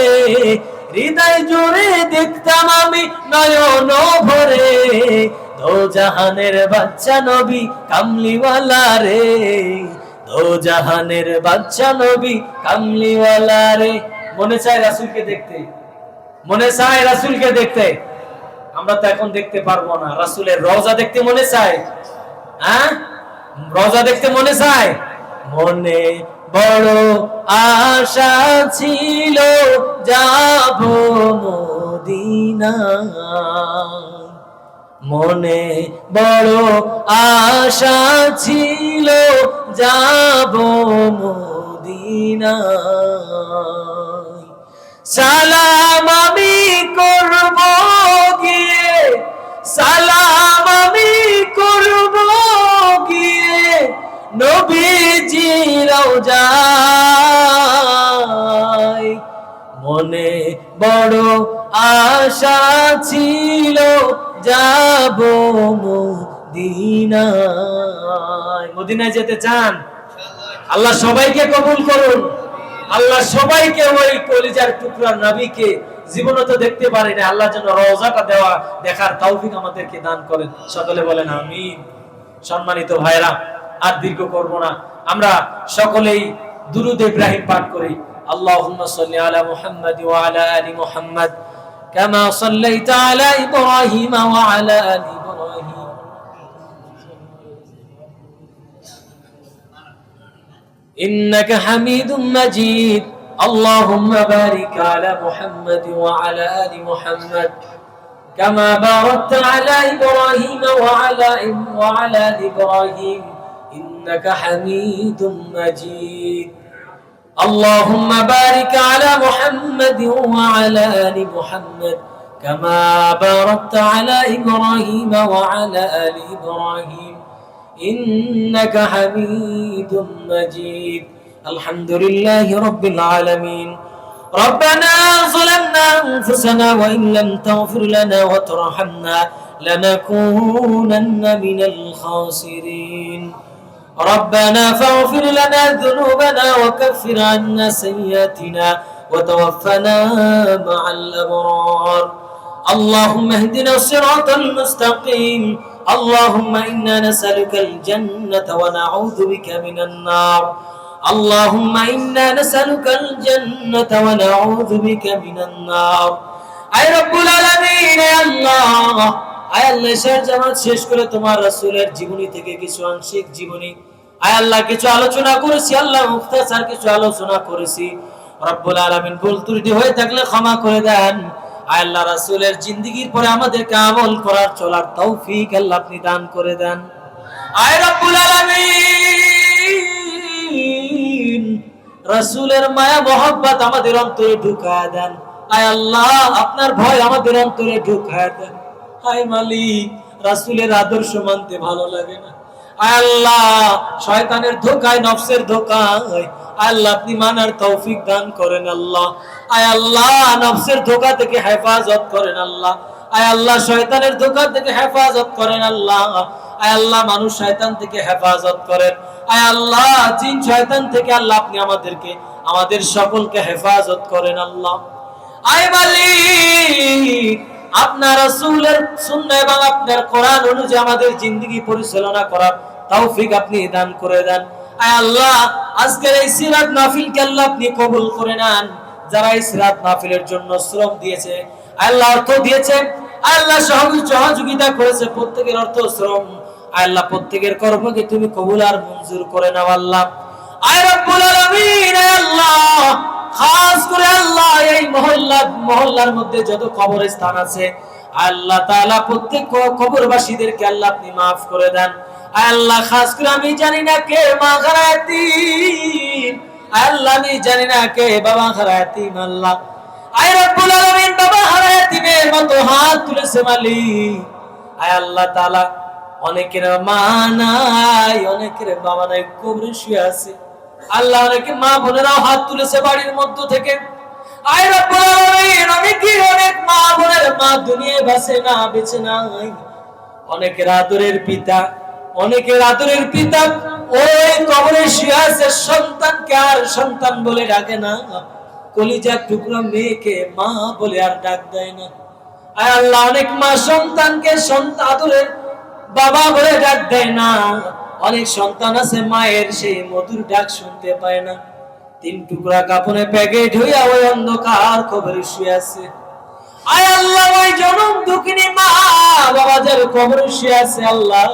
হৃদয় জুড়ে দেখতাম আমি নয়ন ভরে, দো জাহানের বাদশা নবী কামলিওয়ালা রে, দো জাহানের বাদশা নবী কামলিওয়ালা রে। মনে চায় রাসূলকে দেখতে, মনে চায় রাসূলকে দেখতে। আমরা তো এখন দেখতে পারবো না, রাসূলের রওজা দেখতে মনে চায়। হ্যাঁ, রওজা দেখতে মনে চায়। মনে বড় আশা ছিল যাব মদিনা, মনে বড় আশা ছিল যাব মদিনা। সালাম আমি করব গিয়ে, সালাম আমি করব গিয়ে নবীজি রওজায়। মনে বড় আশা ছিল যাব মদিনায়। মদিনায় যেতে চান? আল্লাহ সবাইকে কবুল করুন। আল্লাহ সবাইকে ওই কলিজার টুকরা নবীকে জীবনে তো দেখতে পারি না, আল্লাহ যেন রওজাটা দেখার তৌফিক আমাদেরকে দান করেন। সকলে বলেন আমিন। সম্মানিত ভাইরা, আর দীর্ঘ করব না, আমরা সকলেই দুরূদ ইব্রাহিম পাঠ করি। আল্লাহুম্মা সাল্লি আলা মুহাম্মাদ ওয়া আলা আলি মুহাম্মাদ কামা সাল্লাইতা আলা ইব্রাহিম ওয়া আলা আলি ইব্রাহিম ইন্নাকা হামিদুম মাজিদ। আল্লাহুম্মা বারিক আলা মুহাম্মাদ ওয়া আলা আলি মুহাম্মাদ কামা বারাকতা আলা ইব্রাহিম ওয়া আলা আলি ইব্রাহিম ইন্নাকা হামিদুম মাজিদ। اللهم بارك على محمد وعلى آل محمد كما باركت على إبراهيم وعلى آل إبراهيم إنك حميد مجيد. الحمد لله رب العالمين. ربنا ظلمنا أنفسنا وإن لم تغفر لنا وترحمنا لنكونن من الخاسرين. ربنا فاغفر لنا ذنوبنا وكفر عنا سيئاتنا وتوفنا مع الأبرار. اللهم اهدنا الصراط المستقيم. اللهم إنا نسألك الجنة ونعوذ بك من النار. اللهم إنا نسألك الجنة ونعوذ بك من النار. أي رب العالمين يا الله, আয় আল্লাহ শেষ জামাত শেষ করে তোমার রাসূলের জীবনী থেকে কিছু আংশিক জীবনী, আয় আল্লাহ কিছু আলোচনা করেছি, আল্লাহ মুখতাসার কিছু আলোচনা করেছি। রব্বুল আলামিন ভুল ত্রুটি হয়ে থাকলে ক্ষমা করে দেন। আয় আল্লাহ রাসূলের জিন্দেগীর পরে আমাদেরকে আমল করার চলার তৌফিক আল্লাহ আপনি দান করে দেন। আয় রব্বুল আলামিন রাসূলের মায়া মহব্বত আমাদের অন্তরে ঢুকায় দেন। আয় আল্লাহ আপনার ভয় আমাদের অন্তরে ঢুকায় দেন। হায় মালিক, রাসূলের আদর্শ মানতে ভালো লাগে না। আয় আল্লাহ শয়তানের ধোঁকায়, নফসের ধোঁকায় আল্লাহ আপনি মানার তৌফিক দান করেন আল্লাহ। আয় আল্লাহ নফসের ধোঁকা থেকে হেফাজত করেন আল্লাহ। আয় আল্লাহ শয়তানের ধোঁকা থেকে হেফাজত করেন আল্লাহ। আয় আল্লাহ মানুষ শয়তান থেকে হেফাজত করেন। আয় আল্লাহ জিন শয়তান থেকে আল্লাহ আপনি আমাদেরকে আমাদের সকলকে হেফাজত করেন আল্লাহ। আয় মালিক আপনার রাসূলের সুন্নাহ এবং আপনার কোরআন অনুযায়ী আমাদের জিন্দেগি পরিচালনা করার তৌফিক আপনি দান করে দেন। আয় আল্লাহ আজকের এই সিরাত মাহফিলকে আল্লাহ আপনি কবুল করে নেন। যারা এই সিরাত মাহফিলের জন্য শ্রম দিয়েছে, আল্লাহ অর্থ দিয়েছে, আল্লাহ সহযোগিতা করেছে, প্রত্যেকের অর্থ শ্রম আল্লাহ প্রত্যেকের কর্মকে তুমি কবুল আর মঞ্জুর করে নাও আল্লাহ। আয় রব্বুল আলামিন আল্লাহ খাস করে আল্লাহ এই মহল্লার মধ্যে যত কবরস্থান আছে আল্লাহ তাআলা প্রত্যেক কবরবাসীদেরকে আল্লাহ আপনি maaf করে দেন। আল্লাহ খাস করে আমি জানি না কে মা খারায়াতিম, আল্লাহ আমি জানি না কে বাবা খারায়াতিম আল্লাহ। আয় রব্বুল আলামিন বাবা খারায়াতিমের মতো হাত তুলেছে মালিক। আয় আল্লাহ তাআলা অনেকের মা নাই, অনেকের বাবা নাই, কবরে শুয়ে আছে আল্লাহ। অনেকে মা বোনেরাও হাত তুলেছে বাড়ির মধ্য থেকে। আয় রব্বুল আলামিন অনেক মা বোনের মা দুনিয়ায় বাঁচে না, বেঁচে নাই। অনেকের আদরের পিতা ওই কবরে শুয়ে আছে, সন্তানকে আর সন্তান বলে ডাকে না, কলিজার টুকরা মেয়েকে মা বলে আর ডাক দেয় না। আয় আল্লাহ অনেক মা সন্তানকে আদরের বাবা বলে ডাক দেয় না। অনেক সন্তান আছে মায়ের সেই মধুর ডাক শুনতে পায় না। 3 টুকরা কাপড়ে প্যাকেট হইয়া ওই অন্ধকার কবরে শুয়ে আছে। আয় আল্লাহ ওই জনম দুঃখিনী মা বাবাদের কবরে শুয়ে আছে আল্লাহ।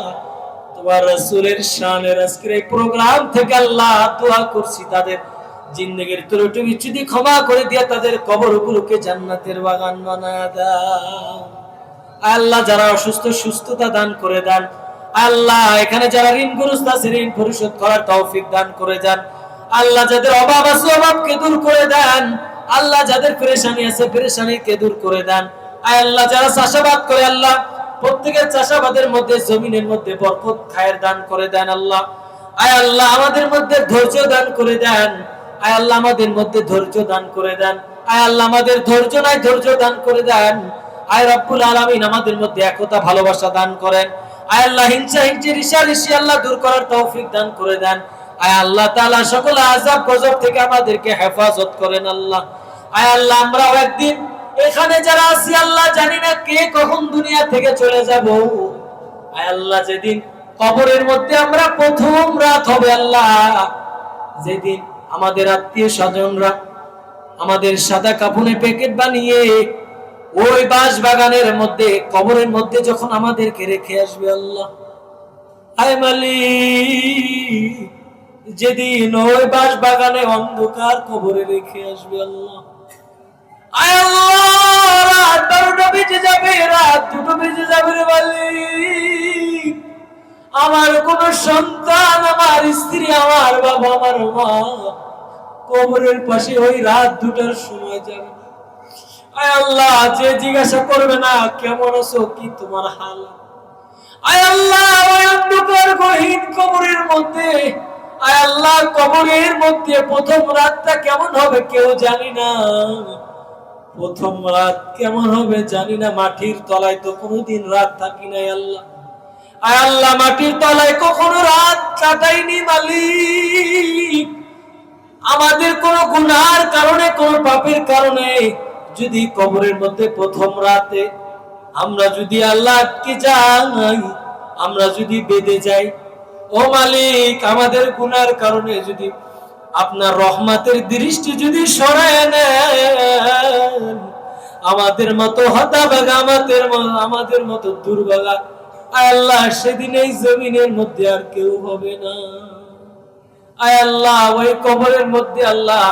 তোমার রাসূলের শানের আজকের এই প্রোগ্রাম থেকে আল্লাহ দোয়া করছি তাদের জিন্দেগীর ত্রুটি বিচ্যুতি ক্ষমা করে দিয়ে তাদের কবরগুলোকে জান্নাতের বাগান বানায় দাও। আল্লাহ যারা অসুস্থ সুস্থতা দান করে দেন আল্লাহ। এখানে যারা ঋণগ্রস্ত আছে ঋণ পরিশোধ করার তৌফিক দান করে দেন আল্লাহ। যাদের অভাব আছে অভাবকে দূর করে দেন আল্লাহ। যাদের পেরেশানি আছে পেরেশানিকে দূর করে দেন আল্লাহ। যারা চাষাবাদ করে আল্লাহ প্রত্যেকের চাষাবাদের মধ্যে জমিনের মধ্যে বরকত খায়ের দান করে দেন আল্লাহ। আয় আল্লাহ আমাদের মধ্যে ধৈর্য দান করে দেন আয় আল্লাহ। আমাদের মধ্যে ধৈর্য দান করে দেন আয় আল্লাহ। আমাদের ধৈর্য নাই, ধৈর্য দান করে দেন আয় রব্বুল আলামিন। আমাদের মধ্যে একতা ভালোবাসা দান করেন আয় আল্লাহ। হিংসা ঈর্ষা আল্লাহ দূর করার তৌফিক দান করে দেন আয় আল্লাহ তাআলা। সকল আযাব গজব থেকে আমাদেরকে হেফাজত করেন আল্লাহ। আয় আল্লাহ আমরাও একদিন এখানে যারা আছি আল্লাহ জানি না কে কখন দুনিয়া থেকে চলে যাব। আয় আল্লাহ যেদিন কবরের মধ্যে আমরা প্রথম রাত হবে আল্লাহ, যেদিন আমাদের আত্মীয় স্বজনরা আমাদের সাদা কাফনে প্যাকেট বানিয়ে ওই বাঁশ বাগানের মধ্যে কবরের মধ্যে যখন আমাদেরকে রেখে আসবে আল্লাহ। আয় মালিক যেদিন ওই বাঁশ বাগানে অন্ধকার কবরে রেখে আসবে আল্লাহ। আয় আল্লাহ রাত 12টা বেজে যাবে, রাত 2টা বেজে যাবে রে মালিক। আমার কোন সন্তান, আমার স্ত্রী, আমার বাবা, আমার মা কবরের পাশে ওই রাত 2টার সময় যাবে। আয় আল্লাহ যে জিজ্ঞাসা করবে না কেমন আছো, কি তোমার হাল, আয় আল্লাহ ওই অন্ধকার গহীন কবরের মধ্যে, আয় আল্লাহ কবরের মধ্যে প্রথম রাতটা কেমন হবে কেউ জানি না। প্রথম রাত কেমন হবে জানি না। মাটির তলায় তো কোনোদিন রাত থাকি নাই আল্লাহ। আয় আল্লাহ মাটির তলায় কখনো রাত কাটাইনি মালিক। আমাদের কোন গুনার কারণে, কোন পাপের কারণে যদি কবরের মধ্যে প্রথম রাতে আমরা যদি আল্লাহ আটকে যাই, আমরা যদি বেঁধে যাই, ও মালিক আমাদের গুনার কারণে যদি আপনার রহমতের দৃষ্টি যদি সরায় নেন, আমাদের মতো হতভাগা, আমাদের মতো দুর্ভাগা আয় আল্লাহ সেদিন এই জমিনের মধ্যে আর কেউ হবে না। আয় আল্লাহ ওই কবরের মধ্যে আল্লাহ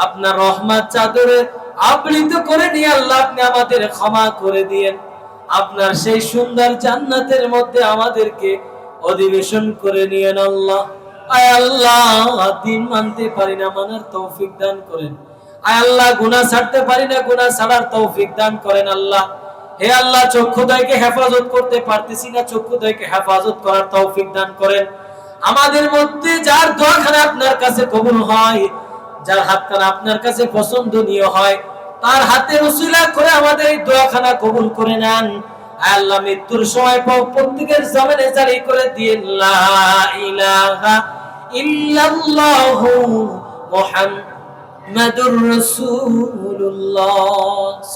আপনার রহমত চাদরে আবৃত করে নিয়ে আল্লাহ আপনি আমাদের ক্ষমা করে দিয়েন। আপনার সেই সুন্দর জান্নাতের মধ্যে আমাদেরকে অধিবেশন করে নিয়েন আল্লাহ। আয় আল্লাহ দিন মানতে পারি না, মানার তৌফিক দান করেন। আয় আল্লাহ গুনাহ ছাড়তে পারি না, গুনাহ ছাড়ার তৌফিক দান করেন আল্লাহ। হে আল্লাহ চক্ষুদ্বয়কে হেফাজত করতে পারতেছি না, চক্ষুদ্বয়কে হেফাজত করার তৌফিক দান করেন। আমাদের মধ্যে যার দোয়াখানা আপনার কাছে কবুল হয়, যার হাতখানা আপনার কাছে পছন্দনীয় হয়, তার হাতের উসিলা করে আমাদের এই দোয়াখানা কবুল করে নেন। আল্লাহ মৃত্যুর সময় প্রত্যেকের জবানে জারি করে দিয়েন লা ইলাহা ইল্লাল্লাহু মুহাম্মাদুর রাসূলুল্লাহ।